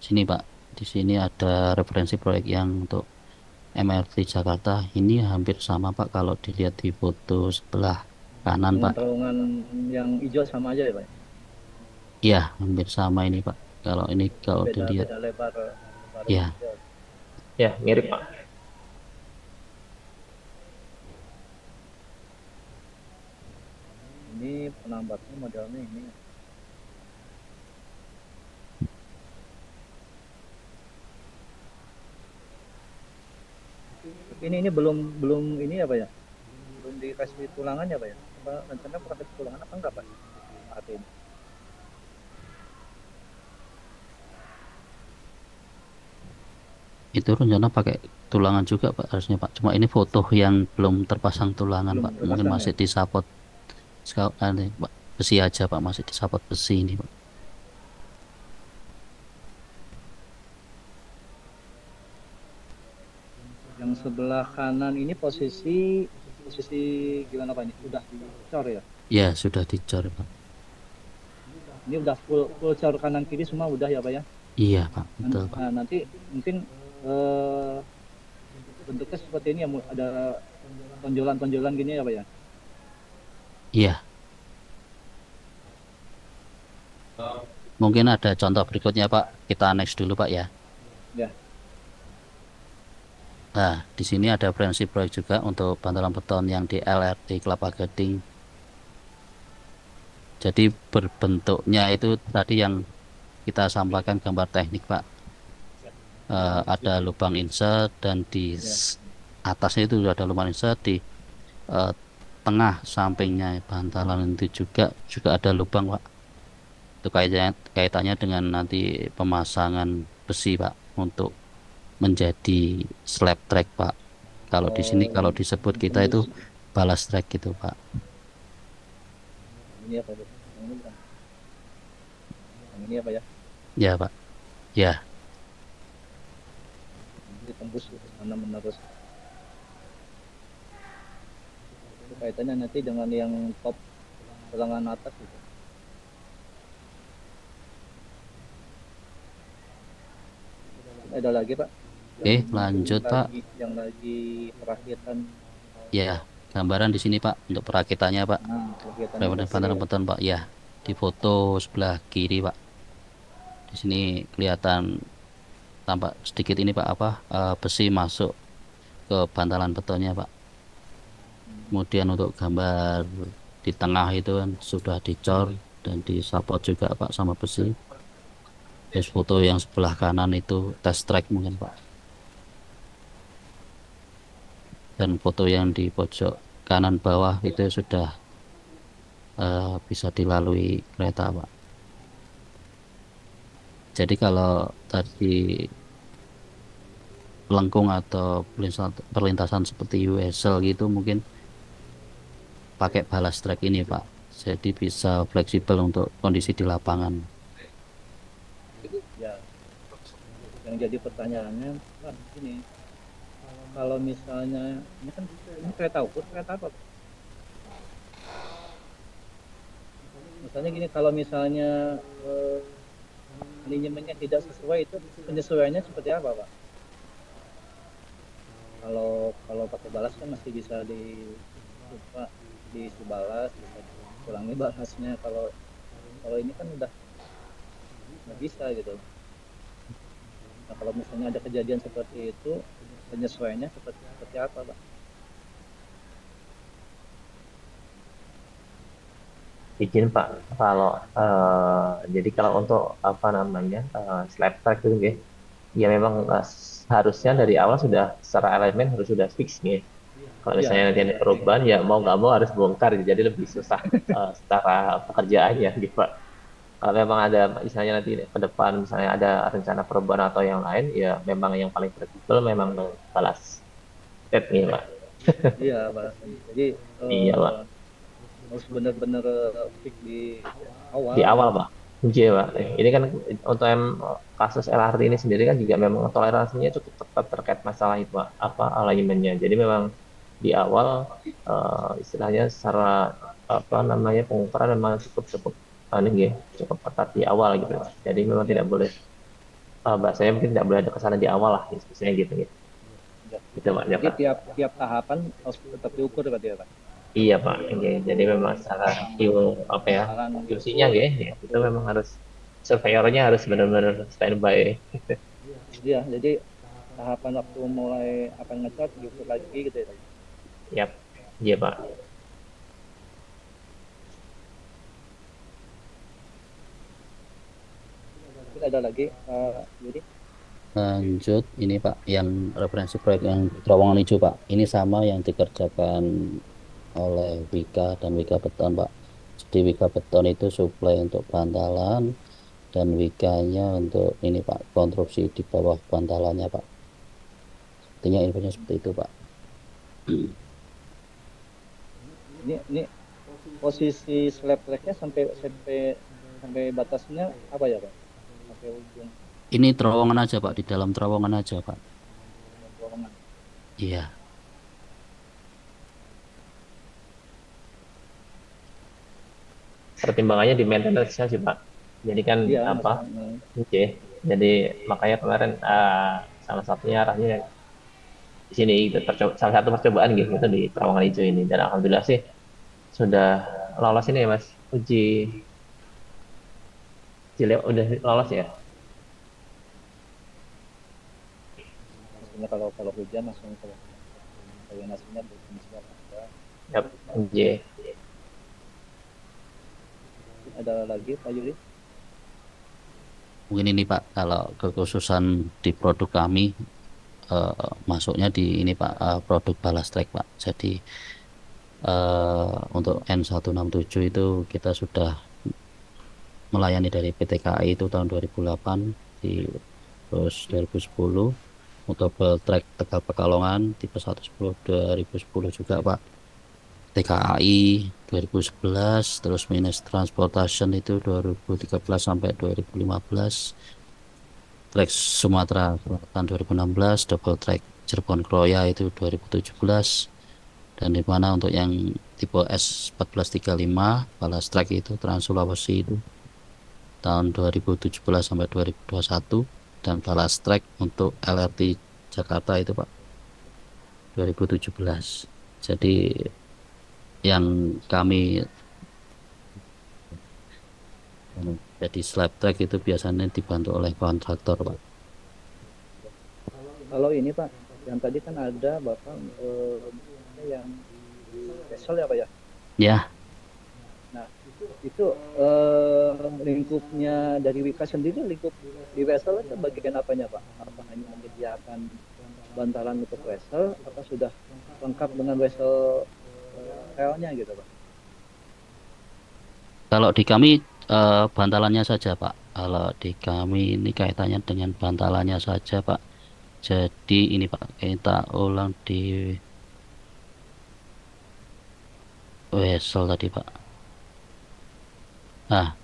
sini Pak. Di sini ada referensi proyek yang untuk MRT Jakarta. Ini hampir sama Pak kalau dilihat di foto sebelah kanan Dengan Pak. terowongan yang hijau sama aja ya Pak? Iya, hampir sama ini Pak. Kalau ini kalau Beda dilihat beda lebar ya, hijau. Ya, mirip Pak. Ini penambatnya modelnya ini. Tapi ini belum belum ini apa ya? Belum dikasih tulangan ya Pak ya? Apa rencana pakai tulangan apa enggak Pak? Saat ini. itu rencana pakai tulangan juga Pak harusnya Pak. Cuma ini foto yang belum terpasang tulangan Belum Pak. Mungkin terpasang masih ya? disapot Pak, besi aja Pak, masih disapot besi ini Pak. Yang sebelah kanan ini posisi posisi gimana Pak ini? Udah dicor ya? Ya sudah dicor Pak. Ini udah full cor kanan kiri semua udah ya Pak ya? Iya Pak, betul Pak. Nah, nanti mungkin eh, bentuknya seperti ini ya, ada tonjolan-tonjolan gini ya Pak ya? Iya. Mungkin ada contoh berikutnya Pak. Kita next dulu Pak ya. Ya. Nah, di sini ada referensi proyek juga untuk bantalan beton yang di LRT Kelapa Gading. Jadi berbentuknya itu tadi yang kita sampaikan gambar teknik Pak. Ada lubang insert dan di atasnya itu ada lubang insert, di tengah sampingnya bantalan itu juga ada lubang Pak. Itu kaitannya dengan nanti pemasangan besi Pak untuk menjadi slab track Pak. Kalau di sini kalau disebut kita itu ballast track gitu Pak. Ini apa Pak? Yang ini bukan? Yang ini apa ya? Ya Pak. Ya. Ditembus ke sana menerus. Itu kaitannya nanti dengan yang top tulangan atas gitu. Ada lagi Pak? Oke, lanjut Pak. Yang lagi perakitan. Ya, gambaran di sini Pak untuk perakitannya Pak. Nah, perakitan Bantalan beton Pak. Ya, di foto sebelah kiri Pak. Di Di sini kelihatan tampak sedikit ini Pak besi masuk ke bantalan betonnya Pak. Kemudian untuk gambar di tengah itu kan sudah dicor dan disapot juga Pak sama besi. Terus foto yang sebelah kanan itu test track mungkin Pak. Dan foto yang di pojok kanan bawah itu sudah bisa dilalui kereta Pak. Jadi kalau tadi lengkung atau perlintasan seperti USL gitu mungkin pakai balas track ini Pak. Jadi bisa fleksibel untuk kondisi di lapangan. Ya, yang jadi pertanyaannya Pak, ini kalau misalnya ini kan ini kereta ukur kereta apa Pak? Misalnya gini, kalau misalnya manajemennya tidak sesuai, itu penyesuaiannya seperti apa Pak? Kalau pakai balas kan masih bisa diisi balas, bisa kurangi balasnya. Kalau ini kan udah nggak bisa gitu. Nah, kalau misalnya ada kejadian seperti itu, penyesuaiannya seperti apa Pak? Izin Pak, kalau jadi kalau untuk apa namanya slab track itu ya memang harusnya dari awal sudah secara elemen harus sudah fix nih. Kalau misalnya nanti ada perubahan ya mau nggak mau harus bongkar, jadi lebih susah secara pekerjaannya gitu Pak. Kalau memang ada misalnya nanti ke depan misalnya ada rencana perubahan atau yang lain, ya memang yang paling fleksibel memang balas step nih Pak. Iya balasan. Jadi Iya Pak. harus benar-benar fix di awal. Di awal Pak. Iya Pak. Ini kan untuk kasus LRT ini sendiri kan juga memang toleransinya cukup ketat terkait masalah itu Pak. Apa alignmentnya. Jadi memang di awal istilahnya secara apa namanya pengukuran memang cukup cukup ketat di awal gitu Pak. Jadi memang tidak boleh bahasanya mungkin tidak boleh ada kesalahan di awal lah istilahnya gitu. Gitu Pak. Jadi tiap tahapan harus tetap diukur berarti ya Pak. Iya Pak, jadi memang secara apa ya, QC-nya itu memang harus surveyornya harus benar-benar standby. Iya, jadi tahapan waktu mulai akan ngecat diukur lagi gitu ya. Yap, iya Pak. Ada lagi, Yudi? Lanjut ini Pak, yang referensi proyek yang terowongan hijau Pak. Ini sama yang dikerjakan oleh Wika dan Wika Beton Pak. Jadi Wika Beton itu suplai untuk bantalan dan Wikanya untuk ini Pak, konstruksi di bawah bantalannya Pak. Artinya infonya seperti itu Pak. Ini posisi slab tracknya sampai batasnya apa ya Pak? Sampai ujung Ini terowongan aja Pak, di dalam terowongan aja Pak. terowongan. Iya. Pertimbangannya di maintenance-nya sih Pak. Jadi kan apa? Oke. Jadi makanya kemarin salah satunya arahnya di sini gitu, salah satu percobaan gitu di terowongan hijau ini, dan alhamdulillah sih sudah lolos ini ya Mas, uji udah lolos ya. Maksudnya kalau hujan langsung kalau nasinya belum siap ada. Yap, Ada lagi Pak Yudi? Mungkin ini Pak, kalau kekhususan di produk kami masuknya di ini Pak, produk balas track Pak. Jadi untuk N167 itu kita sudah melayani dari PT KAI itu tahun 2008, terus 2010 untuk track Tegal Pekalongan tipe 110 2010 juga Pak. TKAI 2011, terus Minus Transportation itu 2013 sampai 2015, track Sumatera Selatan 2016, double track Cirebon Kroya itu 2017, dan di mana untuk yang tipe S1435 balas track itu Trans Sulawesi itu tahun 2017 sampai 2021, dan balas track untuk LRT Jakarta itu Pak 2017. Jadi yang kami Jadi slab track itu biasanya dibantu oleh kontraktor Pak. Kalau ini Pak, yang tadi kan ada Bapak yang di vessel ya Pak ya. Ya, Nah, itu lingkupnya dari Wika sendiri, lingkup di vessel itu bagian apanya Pak? Apa hanya menyediakan bantalan untuk vessel, apa sudah lengkap dengan vessel relnya gitu Pak? kalau di kami bantalannya saja Pak. Kalau di kami ini kaitannya dengan bantalannya saja Pak. Jadi ini Pak, kita ulang di vessel tadi Pak. Nah,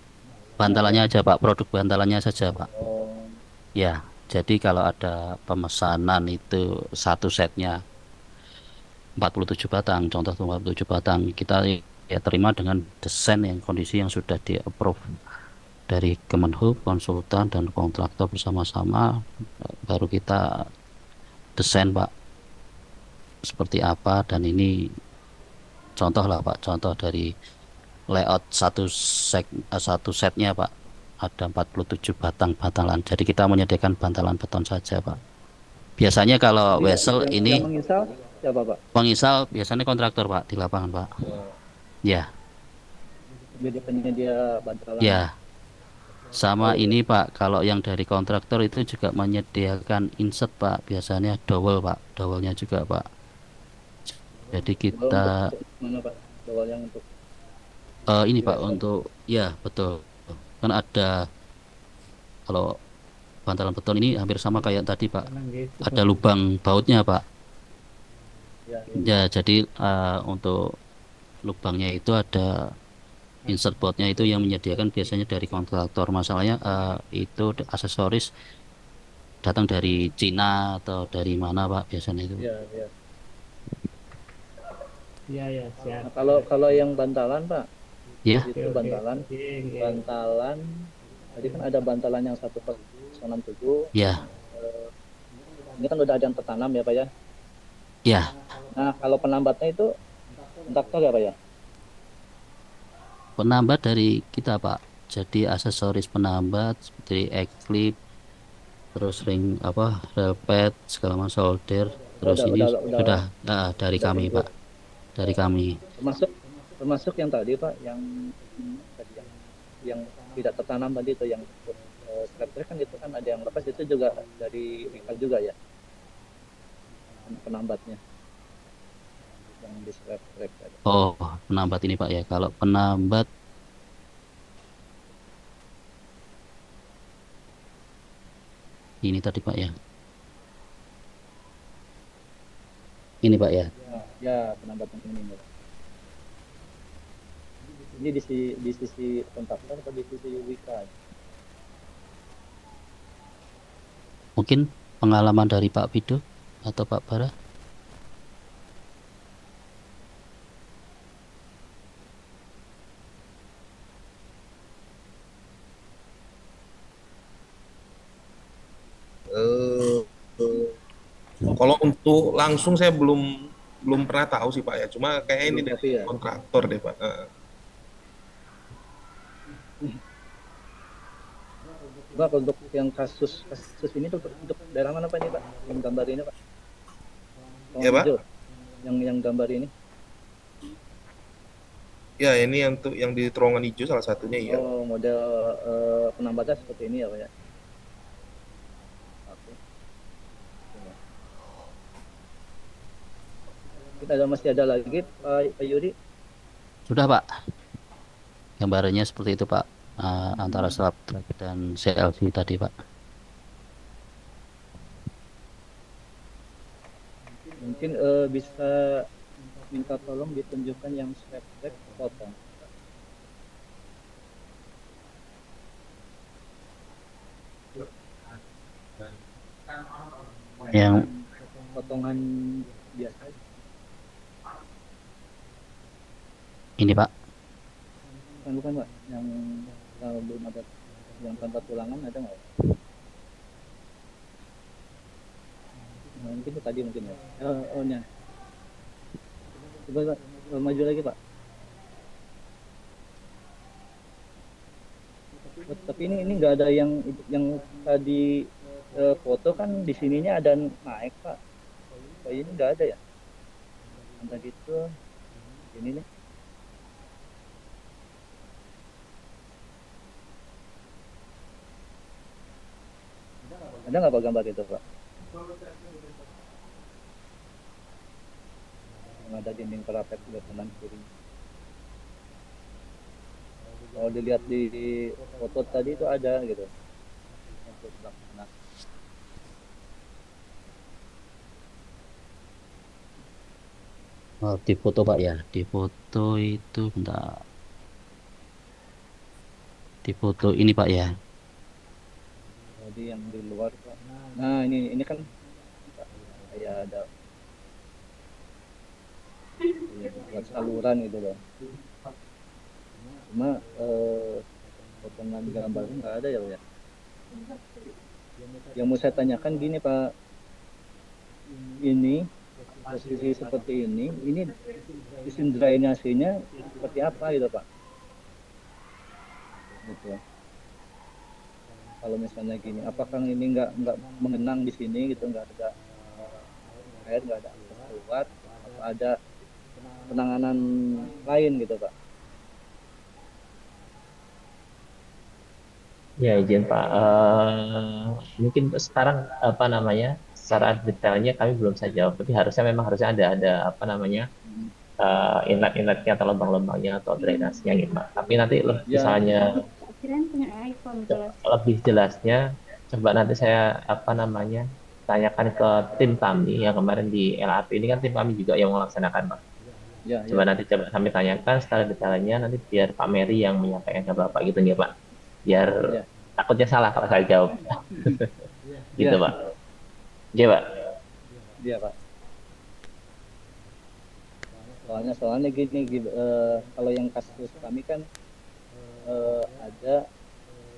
bantalannya aja Pak, produk bantalannya saja Pak. Oh, Ya, jadi kalau ada pemesanan itu satu setnya 47 batang, contoh 47 batang, kita ya terima dengan desain yang kondisi yang sudah di approve dari Kemenhub, konsultan dan kontraktor bersama-sama, baru kita desain Pak seperti apa, dan ini contoh lah Pak, contoh dari layout satu setnya Pak, ada 47 batang bantalan, jadi kita menyediakan bantalan beton saja Pak. Biasanya kalau jadi vessel yang ini menginstal siapa Pak? pengisal biasanya kontraktor Pak di lapangan Pak. Oh, Ya, jadi penyedia bantalan. ya. Sama Oh, ini Pak, kalau yang dari kontraktor itu juga menyediakan insert Pak, biasanya dowel Pak, dowelnya juga Pak. Jadi dowel kita untuk mana Pak? Dowel yang untuk ini di Pak vessel. untuk ya betul. Kan ada kalau bantalan beton ini hampir sama kayak tadi Pak, ada lubang bautnya Pak. Ya, Ya jadi untuk lubangnya itu ada insert boardnya itu yang menyediakan biasanya dari kontraktor. Masalahnya itu aksesoris datang dari Cina atau dari mana Pak biasanya itu. ya, ya. Iya ya siap. Nah, kalau yang bantalan Pak, Ya, Oke, itu oke. bantalan, Oke. bantalan. Tadi kan ada bantalan yang 1,67. ya, Ini kan udah ada yang tertanam ya Pak ya. ya. Nah, kalau penambatnya itu kontraktor ya Pak ya. Penambat dari kita Pak. Jadi aksesoris penambat seperti X-clip, terus ring apa, rel pad, segala macam solder. Oh, Terus ini udah sudah dari udah kami include. Pak, dari kami. Termasuk yang tadi Pak, yang tadi yang tidak tertanam tadi itu yang scrap track kan itu kan ada yang lepas, itu juga dari Wika juga ya penambatnya yang di scrap track tadi. Oh, penambat ini Pak ya. Kalau penambat ini tadi Pak ya. Ini Pak ya. Ya, penambatnya ini Pak. Ini di sisi kontraktor atau di sisi Wika? Mungkin pengalaman dari Pak Pido atau Pak Bara. Eh, kalau untuk langsung saya belum belum pernah tahu sih Pak ya. Cuma kayak ini Belum dari tapi ya. kontraktor deh Pak. Pak, untuk yang kasus ini untuk daerah mana Pak ini Pak? Yang gambar ini Pak? Ya, Pak. Hijau. Yang gambar ini. Ya ini yang tuh yang di terowongan hijau salah satunya ya. Oh, model penambatnya seperti ini ya Pak ya. Oke. Kita masih ada lagi Pak Yuri. Sudah Pak. Gambarannya seperti itu Pak. Antara slab track dan CLV tadi Pak. Mungkin bisa minta tolong ditunjukkan yang scrap track potong. Yang Potongan biasa. ini Pak. Bukan Pak, yang belum ada yang tanpa tulangan ada nggak? Mungkin itu tadi mungkin ya. Nya. Coba Pak, maju lagi Pak. Tapi ini nggak ada yang tadi foto kan di sininya ada naik Pak. Oh ini nggak ada ya? Ada gitu. Ini nih. Ada nggak Pak gambar itu Pak? Yang ada dinding parapet sebelah kanan kiri. Kalau dilihat di foto tadi itu ada gitu. Untuk sebelah kanan. Oh, di foto Pak ya, di foto itu bentar, di foto ini Pak ya. Jadi yang di luar Pak. Nah ini kan kayak ada buat saluran gitu loh. Cuma potongan gambarnya nggak ada ya Pak ya. Yang mau saya tanyakan gini Pak, ini posisi seperti ini sistem drainasenya seperti apa gitu Pak? Gitu. Kalau misalnya gini, apakah ini nggak mengenang di sini gitu, nggak ada air, nggak ada akses keluar, apa ada penanganan lain gitu Pak? Ya izin Pak. Mungkin sekarang apa namanya secara detailnya kami belum saya jawab, tapi memang harusnya ada apa namanya inlet-inletnya atau lubang-lubangnya atau drainasenya gitu Pak. Tapi nanti Ya, misalnya Kirain punya iPhone jelas. lebih jelasnya coba nanti saya apa namanya tanyakan ke tim kami yang kemarin di LAP ini kan tim kami juga yang melaksanakan Pak. ya, Coba ya, nanti coba kami tanyakan secara detailnya nanti biar Pak Mary yang menyampaikan ke Bapak gitu ya Pak. Biar ya, takutnya salah kalau saya jawab. Gitu ya, Pak. Iya Pak. ya Pak. Soalnya gini, kalau yang kasus kami kan ada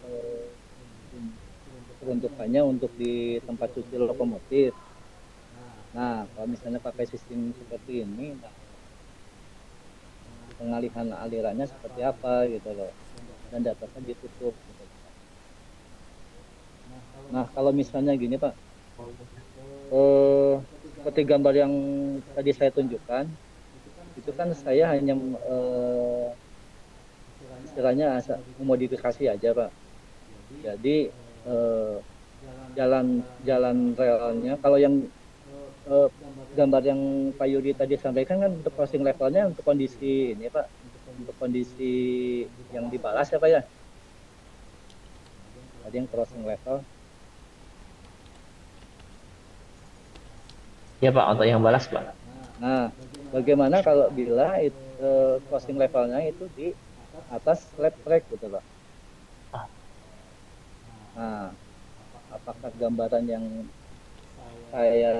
eh, peruntukannya untuk di tempat cuci lokomotif. Nah, kalau misalnya pakai sistem seperti ini, nah, pengalihan alirannya seperti apa gitu loh, dan datanya ditutup. Gitu. Nah, kalau misalnya gini Pak, seperti gambar yang tadi saya tunjukkan, itu kan saya hanya istilahnya memodifikasi aja Pak. Jadi jalan jalan relnya, kalau yang eh, gambar yang Pak Yudi tadi sampaikan kan untuk crossing levelnya untuk kondisi ini Pak, untuk kondisi yang dibalas ya Pak ya. Tadi yang crossing level. Iya Pak, untuk yang balas Pak. Nah, bagaimana kalau bila crossing levelnya itu di atas slab track gitu Pak. Nah, apakah gambaran yang saya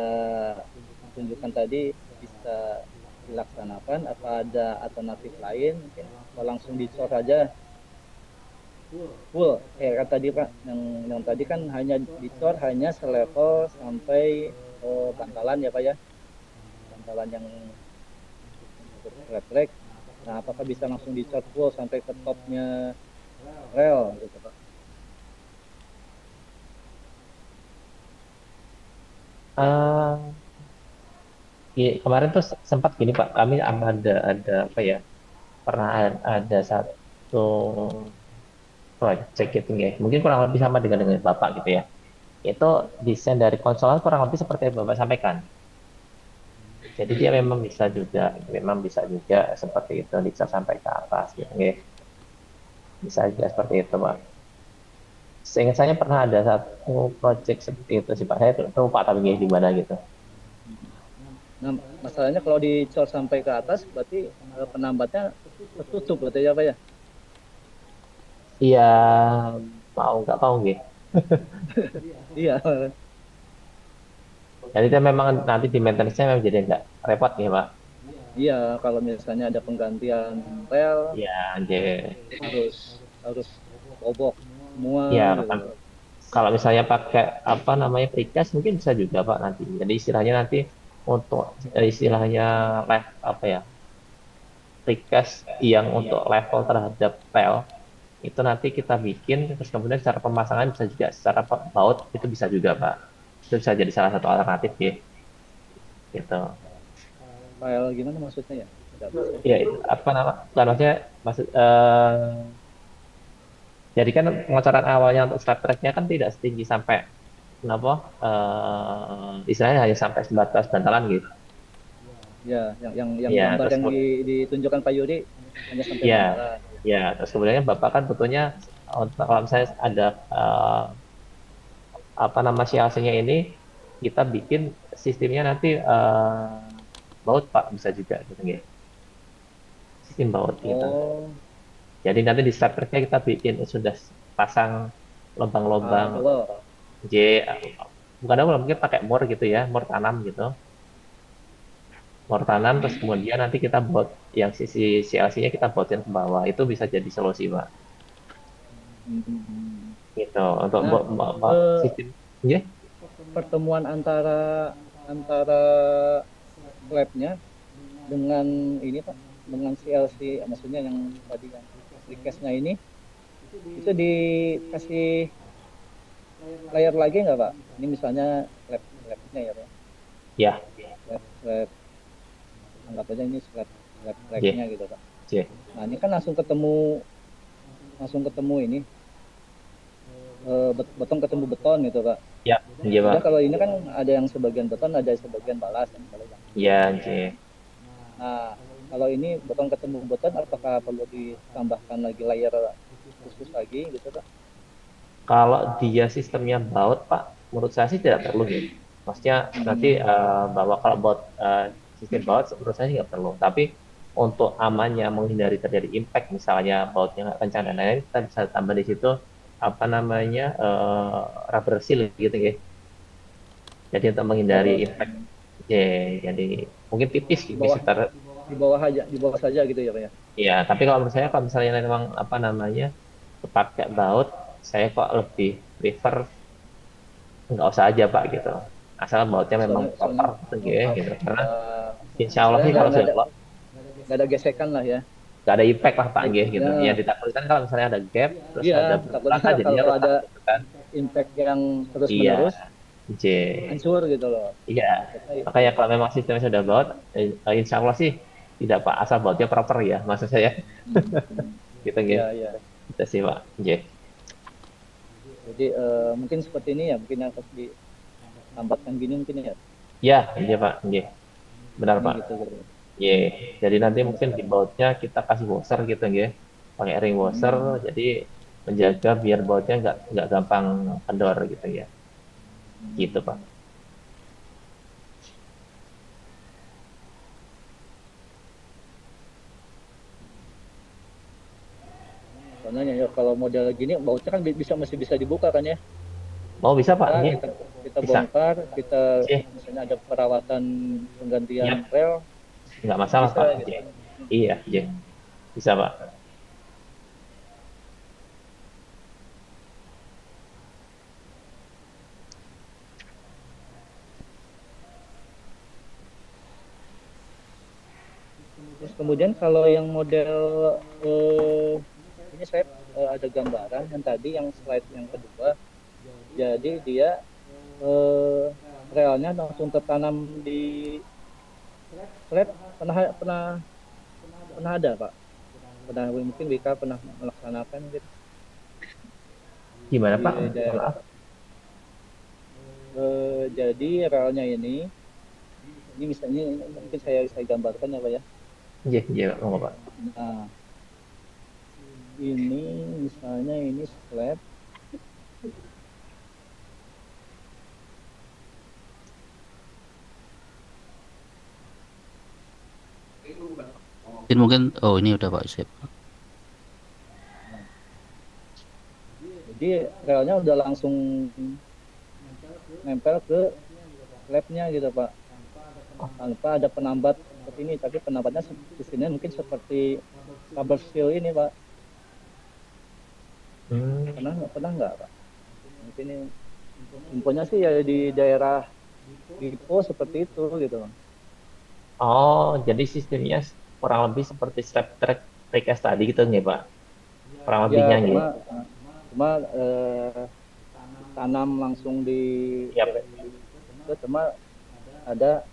tunjukkan tadi bisa dilaksanakan? Apa ada alternatif lain? Mungkin atau langsung dicor aja full. Kayak tadi Pak, yang tadi kan hanya dicor hanya selevel sampai bantalan ya Pak ya, bantalan yang untuk track. Nah, apakah bisa langsung dicor full sampai ke topnya rel gitu Pak? Eh, kemarin tuh sempat gini Pak, kami ada apa ya? Pernah ada satu project gitu ya. Mungkin kurang lebih sama dengan Bapak gitu ya. Itu desain dari konsolan kurang lebih seperti yang Bapak sampaikan. Jadi dia memang bisa juga seperti itu bisa sampai ke atas gitu ya. Bisa juga seperti itu Pak. Seingat saya pernah ada satu project seperti itu sih Pak. Saya lupa tapi di mana gitu. Nah, masalahnya kalau dicor sampai ke atas berarti penambatnya tertutup berarti ya Pak ya? Iya, mau nggak mau gitu. Iya. Jadi itu memang nanti di maintenance-nya memang jadi nggak repot nih Pak. Iya, kalau misalnya ada penggantian rel Iya, jadi harus harus bobok semua ya gitu. kalau misalnya pakai apa namanya precast mungkin bisa juga Pak nanti. Jadi istilahnya nanti untuk istilahnya apa ya precast yang untuk level terhadap rel itu nanti kita bikin, terus kemudian secara pemasangan bisa juga secara baut itu bisa juga Pak. Itu bisa jadi salah satu alternatif ya, gitu. File gimana maksudnya ya? Tidak bisa. Ya, itu apa nama? Bukan maksudnya maksud jadi kan pengecoran awalnya untuk strap tracknya kan tidak setinggi sampai kenapa? Istilahnya hanya sampai sebatas bantalan gitu. Ya, yang Ya, gambar terus yang ditunjukkan Pak Yuri hanya sampai ya, bantalan. ya, terus kemudian Bapak kan butuhnya kalau misalnya ada apa nama CLC-nya ini kita bikin sistemnya nanti baut Pak bisa juga gitu ya. Sistem baut kita. Oh, Jadi nanti di starternya kita bikin sudah pasang lubang-lubang kalau J, bukan apa mungkin pakai mur gitu ya, mur tanam gitu. Mur tanam terus kemudian nanti kita buat yang sisi CLC-nya kita buatin ke bawah. Itu bisa jadi solusi, Pak. Gitu untuk Nah, sistem ya. pertemuan antara antara labnya dengan ini Pak, dengan CLC, maksudnya yang tadi yang request-nya ini itu dikasih layar lagi nggak Pak? Ini misalnya labnya ya Pak, Ya, lab anggap aja ini lab J, racknya gitu Pak. J. Nah ini kan langsung ketemu ini beton ketemu beton gitu Pak. Ya, J, Pak. Jadi kalau ini kan ada yang sebagian beton, ada sebagian balas kan kalau yang. Ya, J. Nah, kalau ini beton ketemu beton, apakah perlu ditambahkan lagi layer khusus lagi gitu Pak? Kalau dia sistemnya baut, Pak, menurut saya sih tidak perlu ya. Maksudnya nanti bahwa kalau baut sistem baut menurut saya sih nggak perlu. Tapi untuk amannya menghindari terjadi impact, misalnya bautnya nggak kencang dan lain-lain, kita bisa tambah di situ apa namanya rubber seal gitu ya. Jadi untuk menghindari impact, ya, jadi mungkin tipis Di bawah sekitar. di bawah saja gitu ya Pak ya. Ya, tapi kalau menurut saya kalau misalnya memang apa namanya pakai baut, saya kok lebih prefer nggak usah aja Pak gitu. Asal bautnya memang Soalnya proper gitu ya gitu. Karena insya Allah istilahnya sih kalau sudah nggak ada gesekan lah ya. nggak ada impact lah Pak G gitu. Ya, Yang ditakutkan kalau misalnya ada gap terus iya, ada takutnya belakang jadinya kalau retak ada gitu kan. impact yang terus Iya, menerus J. hancur gitu loh. Iya. Makanya kalau memang sistemnya sudah baut, insya Allah sih tidak Pak, asal bautnya proper ya maksud saya. Gitu gitu. Iya, iya. Itu sih Pak J. Jadi mungkin seperti ini ya, mungkin yang harus ditambahkan gini mungkin ya. Ya, iya Pak J. Benar Ini Pak. gitu, gitu. Ye, jadi nanti mungkin di bautnya kita kasih washer gitu ya, pakai ring washer, jadi menjaga biar bautnya nggak gampang kendor gitu ya, gitu Pak. Soalnya ya kalau model gini bautnya kan masih bisa dibuka kan ya. Mau bisa Pak? Nah, Ye. kita Bisa. bongkar, kita Ye. misalnya ada perawatan penggantian Ya. rel, Nggak masalah bisa Pak. gitu. Ye. Iya, Ye. Bisa Pak. Terus kemudian kalau yang model ini saya ada gambaran yang tadi yang slide yang kedua. Jadi dia relnya langsung tertanam di slab, pernah ada Pak? Pernah mungkin Wika pernah melaksanakan gitu. Gimana Pak? Di daerah. Maaf. Jadi relnya ini misalnya mungkin saya gambarkan ya Pak ya. Ye, Ye, nggak Pak. Nah, ini misalnya ini slab. Mungkin oh ini udah Pak sip. Jadi relnya udah langsung nempel ke slabnya gitu Pak. Tanpa ada penambat seperti ini, tapi penambatnya sistemnya mungkin seperti rubber seal ini Pak. Pernah nggak Pak? Mungkin ini infonya sih ya di daerah Dipo seperti itu gitu. Oh, jadi sistemnya kurang lebih seperti strap track precast tadi gitu nih Pak? kurang Ya lebihnya gitu. cuma tanam langsung di Yap. itu cuma ada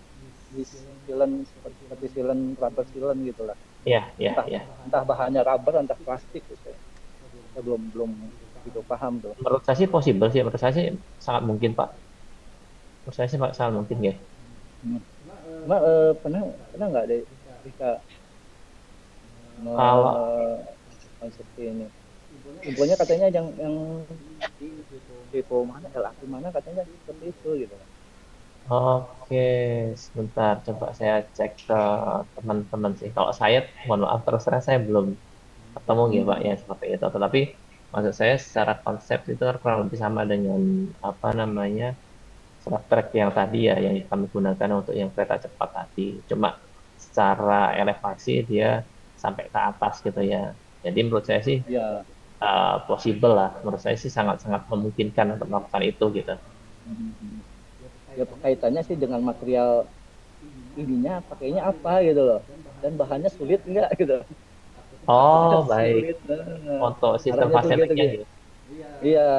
di silen seperti silen rubber silen gitulah. Iya, iya, Entah iya. entah bahannya rubber entah plastik gitu. Saya belum gitu paham tuh. Menurut saya sih possible sih, menurut saya sih sangat mungkin Pak. Menurut saya sih sangat mungkin ya. Cuma pernah nggak deh ketika Kalau seperti ini? Infonya katanya yang depo mana LRT mana katanya seperti itu gitu. Oke, sebentar coba saya cek ke teman-teman sih. Kalau saya, mohon maaf terus terang saya belum ketemu ya Pak ya seperti itu. Tetapi maksud saya secara konsep itu kan kurang lebih sama dengan apa namanya slot track yang tadi ya yang kami gunakan untuk yang kereta cepat tadi. Cuma secara elevasi dia sampai ke atas gitu ya. Jadi menurut saya sih Ya, possible lah. Menurut saya sih sangat-sangat memungkinkan untuk melakukan itu gitu. ya kaitannya sih dengan material ininya pakainya apa gitu loh. Dan bahannya sulit enggak gitu. Oh, Takutnya baik. sulit. Untuk sistem Arahnya tuh gitu fasiliknya gitu. gitu. Iya,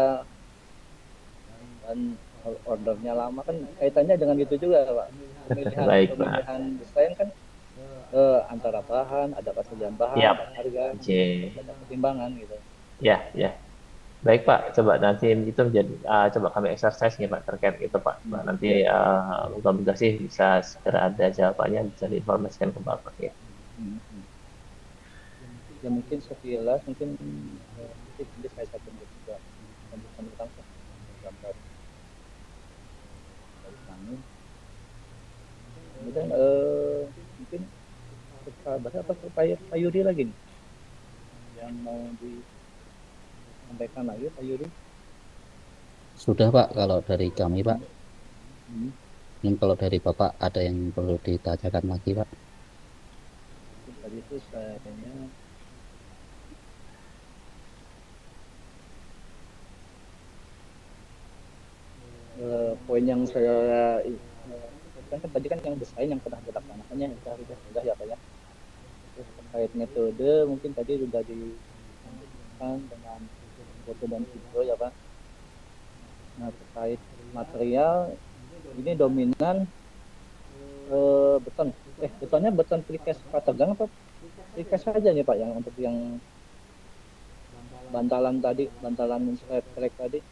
dan ordernya lama kan kaitannya dengan gitu juga Pak. Baik, Pak. Pemilihan desain kan antara bahan, ada persediaan bahan, Yap. ada harga, Oke. ada pertimbangan gitu. Ya, ya. Baik, Pak. Coba nanti itu menjadi coba kami exercise ya, Pak, terkait itu, Pak. Pak, nanti moga-moga sih bisa segera ada jawabannya, bisa diinformasikan ke Bapak ya. Ya mungkin sekilas mungkin nanti saya satu juga tentang gambar dari kami. Kemudian mungkin kita bahas apa Pak Yuri lagi nih yang mau disampaikan lagi Pak Yuri. Sudah Pak, kalau dari kami Pak. Mungkin kalau dari Bapak ada yang perlu ditanyakan lagi Pak. Tadi itu sayanya poin yang saya kan tadi kan yang desain yang pernah dilaksanakannya sudah ya Pak ya. Terus terkait metode mungkin tadi sudah disampaikan dengan foto dan video ya Pak. Nah terkait material ini dominan beton. Betonnya beton precast prategang atau precast saja nih Pak yang untuk yang bantalan track tadi.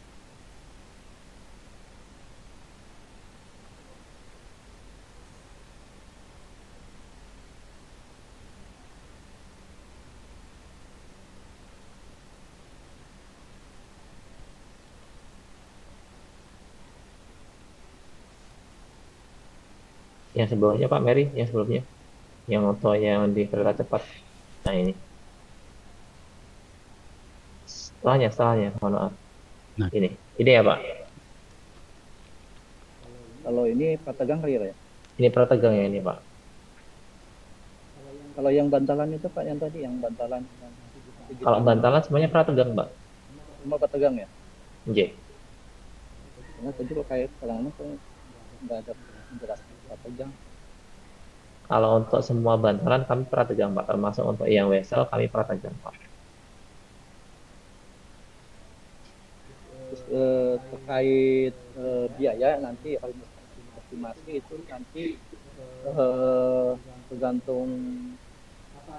Yang sebelumnya, Pak Mary, yang sebelumnya. Yang untuk yang di kereta cepat. Nah, ini. Setelahnya, mohon maaf. Nah. Ini ya, Pak. Kalau ini prategang kali ya Pak ya? Ini prategang ya ini, Pak. Kalau yang bantalan itu Pak yang tadi yang bantalan yang kalau bantalan semuanya prategang, Pak. Semua prategang ya? Oke. Karena tadi kok kayak kalau nggak ada penjelasan prategang. Kalau untuk semua bantalan kami prategang, Pak. Termasuk untuk yang wesel kami prategang, Pak. Terus terkait biaya nanti estimasi itu nanti tergantung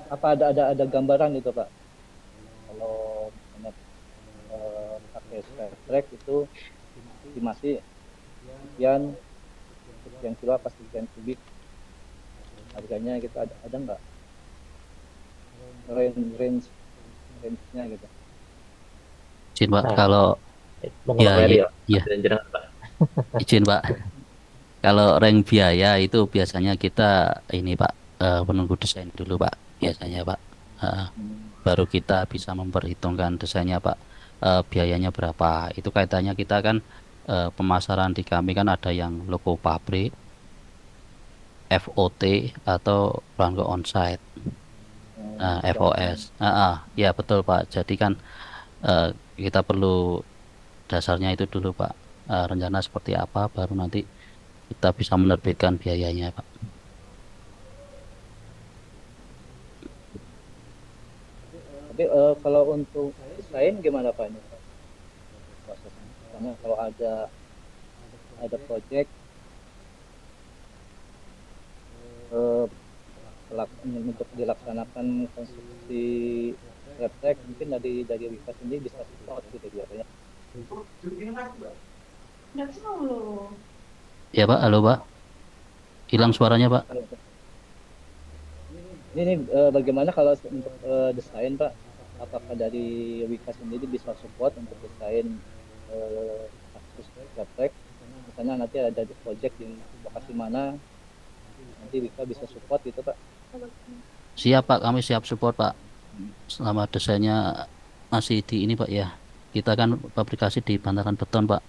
apa ada gambaran itu Pak. Kalau misalnya pakai track itu estimasi sekian kilo apa sekian kubik harganya kita ada nggak range-nya gitu. Izin Pak, Nah, kalau izin Pak. Kalau rank biaya itu biasanya kita ini Pak menunggu desain dulu Pak biasanya Pak. Baru kita bisa memperhitungkan desainnya Pak. Biayanya berapa? Itu kaitannya kita kan pemasaran di kami kan ada yang logo pabrik, FOT atau Blanco onsite. FOS. Ya betul Pak. Jadi kan kita perlu dasarnya itu dulu Pak. Rencana seperti apa baru nanti kita bisa menerbitkan biayanya Pak. Tapi kalau untuk desain gimana Pak ini Pak, prosesnya? Karena kalau ada project eh, untuk dilaksanakan konstruksi refleks mungkin dari Wika sendiri bisa support gitu biasanya. Ya Pak, halo Pak, hilang suaranya Pak. Ini bagaimana kalau untuk desain Pak? Apakah dari Wika sendiri bisa support untuk desain kasus refleks? Misalnya nanti ada di project di lokasi mana, nanti Wika bisa support gitu Pak. Siap Pak, kami siap support Pak. Selama desainnya masih di ini Pak ya. Kita kan fabrikasi di bantaran beton Pak.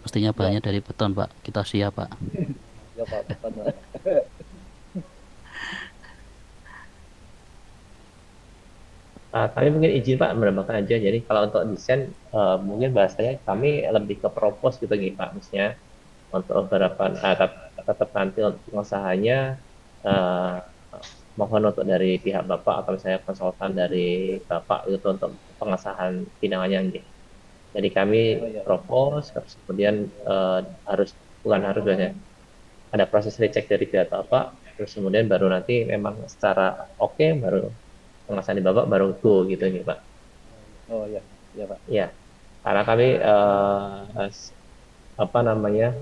Mestinya Ya, bahannya dari beton Pak. Kita siap Pak. ya Pak, betul Pak. Kami mungkin izin Pak menambahkan aja. Jadi kalau untuk desain mungkin bahasanya kami lebih ke propose gitu nih Pak. Misalnya untuk beberapa tetap nanti untuk pengusahanya mohon untuk dari pihak Bapak atau misalnya konsultan dari Bapak itu untuk pengesahan pinangannya gitu. Jadi kami Oh ya, propose, terus kemudian bukan harus biasanya ada proses recheck dari pihak Bapak, terus kemudian baru nanti memang secara oke baru pengesahan di Bapak baru go gitu nih Pak. oh ya, ya Pak. Ya, karena kami apa namanya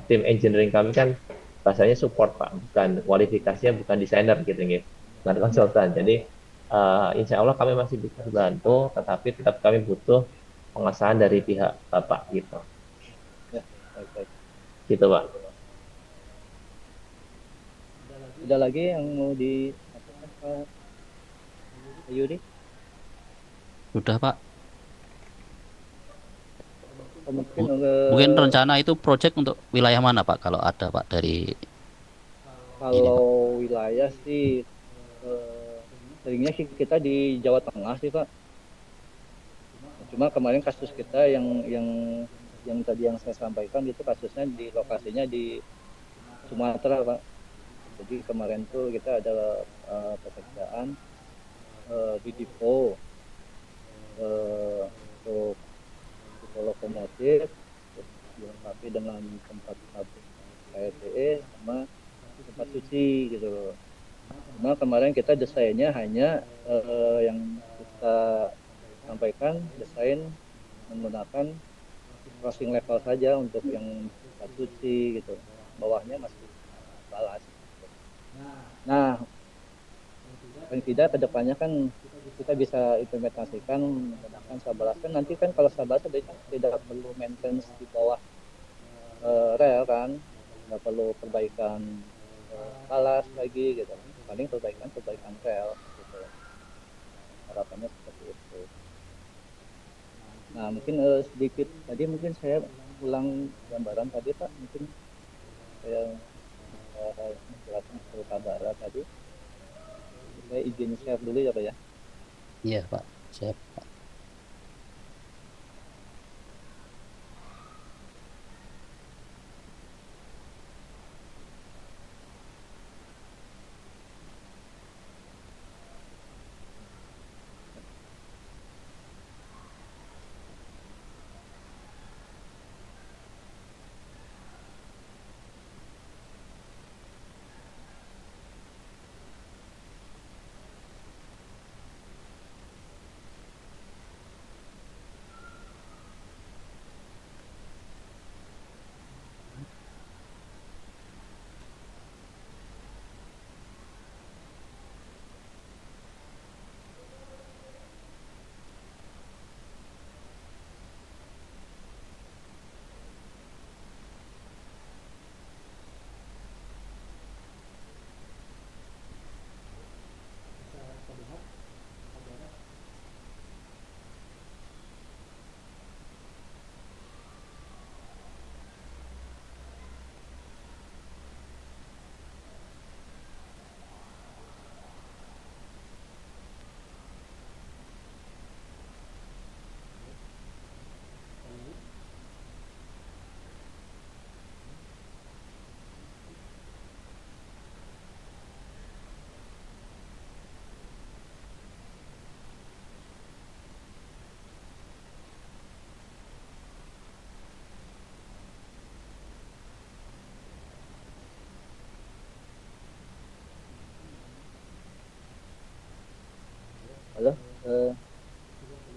tim engineering kami kan bahasanya support Pak, bukan kualifikasinya bukan desainer gitu nih, bukan konsultan. Jadi insya Allah kami masih bisa bantu, tetapi tetap kami butuh pengesahan dari pihak Bapak gitu, Ya, baik, baik. gitu Pak. Ada lagi yang mau disampaikan Pak Yudi? Sudah Pak. Oh, mungkin Mungkin rencana itu project untuk wilayah mana Pak? Kalau ada Pak dari ini kalau Pak. wilayah sih seringnya sih kita di Jawa Tengah sih Pak. Cuma kemarin kasus kita yang tadi yang saya sampaikan itu kasusnya di lokasinya di Sumatera Pak. Jadi kemarin tuh kita ada pekerjaan di Dipo untuk lokomotif, terus dilengkapi dengan tempat pabrik KLTE sama tempat cuci gitu loh. Cuma kemarin kita desainnya hanya yang kita sampaikan desain menggunakan crossing level saja untuk yang tempat cuci gitu. Bawahnya masih balas. Nah, paling tidak kedepannya kan kita bisa implementasikan menggunakan sabalas kan nanti kan kalau sabalas tidak perlu maintenance di bawah rel kan, nggak perlu perbaikan balas lagi gitu, paling perbaikan rel gitu, harapannya seperti itu. Nah mungkin sedikit tadi mungkin saya ulang gambaran tadi Pak, mungkin saya menjelaskan ke kabar tadi, saya izin share dulu ya Pak ya. Iya Pak. Siap Pak.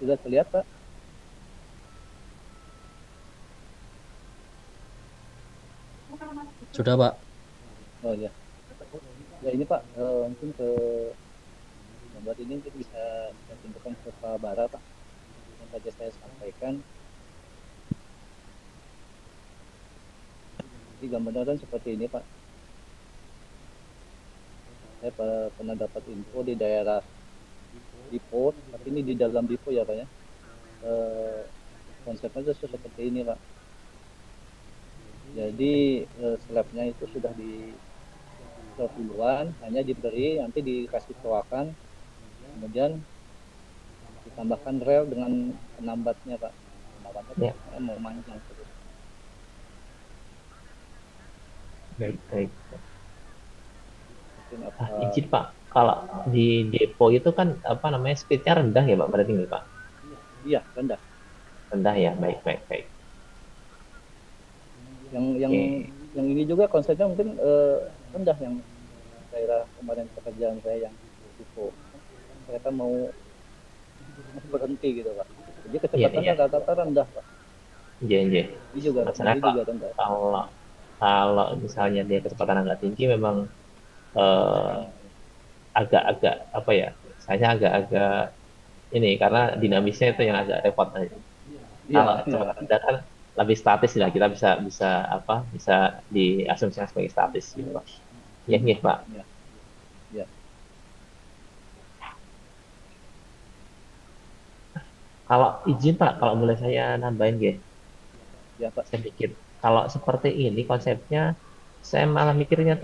sudah terlihat Pak? Sudah Pak. Oh ya, ya ini Pak, mungkin ke gambar ini mungkin bisa tunjukkan ke Pak Bara Pak, yang tadi saya sampaikan. Jadi gambarnya kan seperti ini Pak. Saya pernah dapat info di daerah Dipo, tapi ini di dalam Dipo ya Pak ya. Konsepnya itu seperti ini Pak. Jadi slabnya itu sudah di slab duluan, hanya diberi, nanti dikasih coakan, kemudian ditambahkan rel dengan penambatnya Pak. Penambatnya mau manjang terus. Baik. Mungkin apa? Izin Pak, kalau di depo itu kan apa namanya speednya rendah ya Pak, berarti nggak Pak? Iya, rendah. Rendah ya, baik. Yang ini juga konsepnya mungkin rendah, yang daerah kemarin pekerjaan saya yang Dipo. Mereka mau berhenti gitu Pak. Jadi kecepatannya rata-rata rendah Pak. Iya. Ini juga rendah. Kalau misalnya dia kecepatan agak tinggi memang agak-agak apa ya? Saya agak-agak ini karena dinamisnya itu yang agak repot aja. Kalau kecepatan rendah kan lebih statis lah, kita bisa diasumsikan sebagai statis gitu Pak. Ya, Pak. Ya. Kalau izin Pak, kalau boleh saya nambahin Ya Pak. sedikit. Kalau seperti ini konsepnya, saya malah mikirnya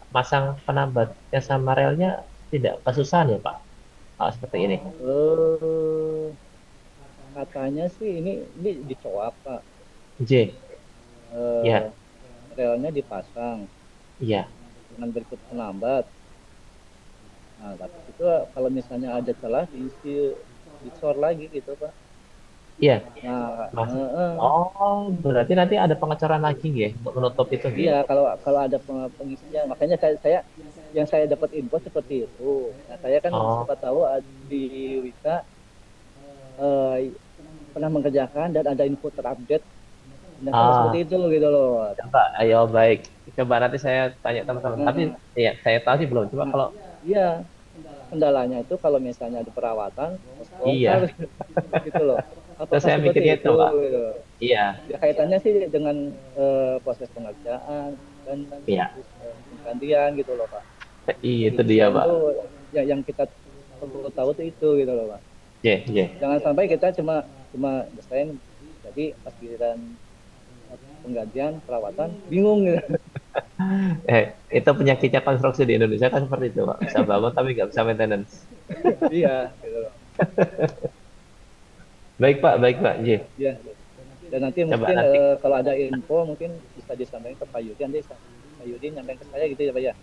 masang penambatnya sama relnya tidak kesusahan ya Pak. Kalau seperti ini. Katanya sih ini dicoak Pak. Ya. Relnya dipasang. Iya. Dengan berikut penambat. Nah, tapi itu kalau misalnya ada celah diisi disor lagi gitu Pak. Iya. Nah, berarti nanti ada pengecoran lagi ya untuk menutup itu. Iya, kalau ada pengisian, makanya yang saya dapat info seperti itu. Nah, saya kan sempat tahu di Wika pernah mengerjakan dan ada info terupdate. Seperti itu gitu loh. Ayo baik. Coba nanti saya tanya teman-teman. Tapi ya saya tahu sih belum. Cuma kalau kendalanya itu kalau misalnya ada perawatan, gitu loh. Terus saya mikirnya itu Pak. Gitu. Iya. Ya, kaitannya sih dengan proses pengerjaan dan penggantian gitu loh Pak. Itu dia Pak. Yang kita perlu tahu itu gitu loh Pak. Iya. Jangan sampai kita cuma desain, jadi pas giliran penggantian perawatan bingung gitu. Itu penyakitnya konstruksi di Indonesia kan seperti itu Pak. Bisa bangun tapi nggak bisa maintenance. Iya gitu loh. Baik Pak. Iya. Dan nanti mungkin kalau ada info mungkin bisa disampaikan ke Pak Yudi, nanti Pak Yudi nyampaikan ke saya gitu ya Pak ya.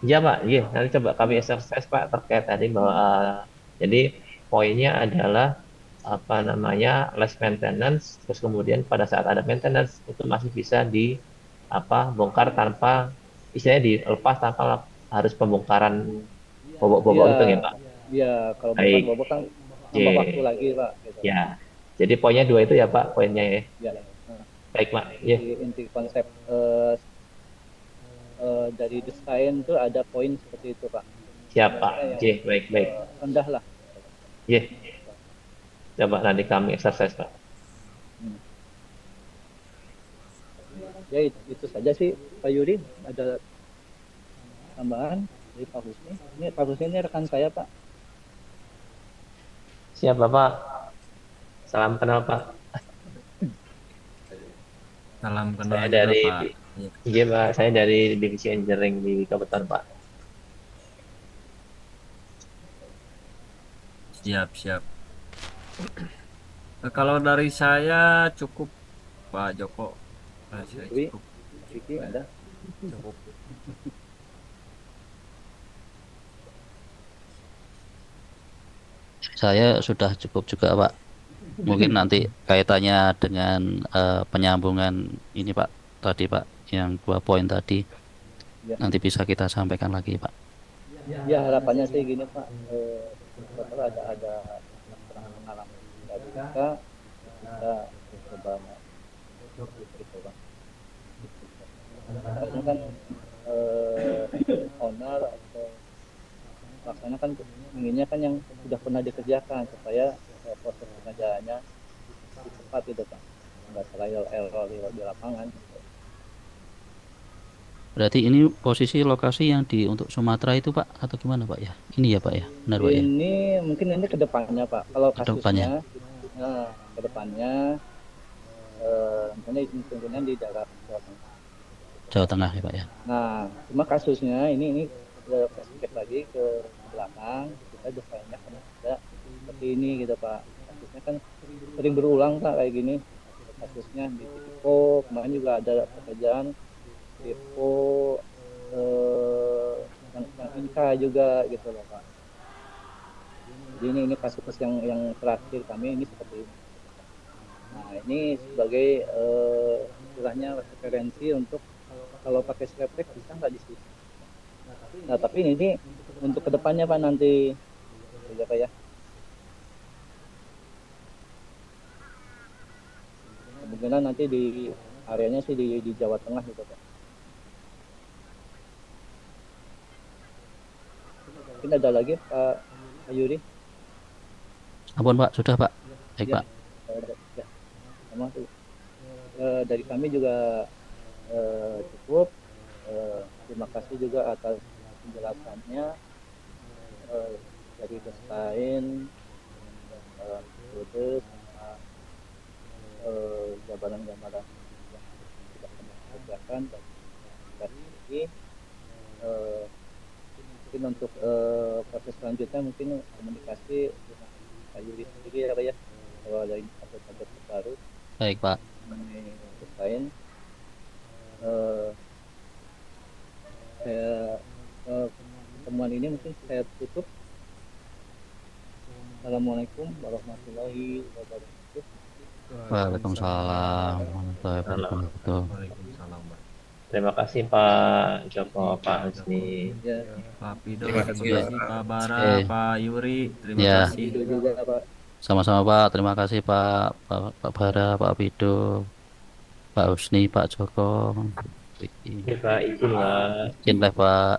Iya Pak, nanti coba kami exercise Pak terkait tadi bahwa jadi poinnya adalah less maintenance, terus kemudian pada saat ada maintenance itu masih bisa bongkar tanpa istilahnya dilepas tanpa harus pembongkaran bobok-bobok itu ya Pak. Iya, kalau bongkar bobok kan tambah waktu lagi Pak. Gitu. Ya, jadi poinnya 2 itu ya Pak, poinnya ya. Ya. Baik Pak. Inti konsep dari desain itu ada poin seperti itu Pak. Siap Pak. Baik. Rendah lah. Coba nanti kami exercise Pak. Ya itu saja sih Pak Yudi, ada tambahan dari Pak Husni. Ini Pak Husni ini rekan saya Pak. Siap Bapak. Salam kenal Pak. Salam kenal saya dari Pak. Iya Pak, saya dari divisi engineering di Kabupaten Pak. Siap. Kalau dari saya cukup Pak Joko. Cukup. Vicky ada? Cukup. Saya sudah cukup juga Pak. Mungkin nanti kaitannya dengan penyambungan ini Pak tadi Pak, yang 2 poin tadi nanti bisa kita sampaikan lagi Pak. Ya harapannya sih gini Pak, ada pengalaman kita bisa coba gitu Pak. Soalnya kan owner atau pelaksana kan inginnya kan yang sudah pernah dikerjakan supaya proses pengerjaannya lebih cepat gitu Pak, nggak trial error di lapangan. Berarti ini posisi lokasi yang di untuk Sumatera itu Pak atau gimana Pak ya? Ini ya Pak ya, benar Pak ya? Ini mungkin ini kedepannya Pak, kalau Kedepannya. kasusnya, nah kedepannya misalnya izin pimpinan di daerah Jawa Tengah. Jawa Tengah ya Pak ya. Nah, cuma kasusnya ini flashback lagi ke belakang, kita desainnya kan ada seperti ini gitu Pak. Kasusnya kan sering berulang Pak kayak gini. Kasusnya di Tipe, kemarin juga ada pekerjaan Tipe yang Inka juga gitu loh Pak. Jadi ini kasus yang terakhir kami ini seperti ini. Nah, ini sebagai istilahnya referensi untuk kalau pakai Skype bisa nggak di sini. Nah, tapi ini untuk kedepannya Pak nanti ya Pak ya. Kemungkinan nanti di areanya sih di Jawa Tengah gitu Pak. Mungkin ada lagi Pak Yuri? Ampun Pak, sudah Pak. Baik Ya, Pak. ya. Sama tuh. Dari kami juga cukup. Terima kasih juga atas penjelasannya dari desain, metode, sama gambaran-gambaran yang sudah kami kerjakan dan ini mungkin untuk proses selanjutnya mungkin komunikasi dengan Pak Yuri sendiri ya Pak ya, kalau ada update terbaru Baik Pak. mengenai desain. Saya pertemuan ini mungkin saya tutup. Assalamualaikum warahmatullahi wabarakatuh. Waalaikumsalam warahmatullahi wabarakatuh. Waalaikumsalam, Pak. Terima kasih Pak Joko, Pak Husni. Ya, Pak Pido, Terima terima kasih, kasih Pak Bara, Eh. Pak Yuri, terima Ya. kasih. itu juga Pak. Sama-sama Pak. Terima kasih Pak Bara, Pak Pido, Pak Husni, Pak Joko. Ini Pak, izin Pak. Izin Pak.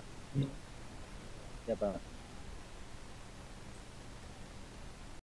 Ya Pak.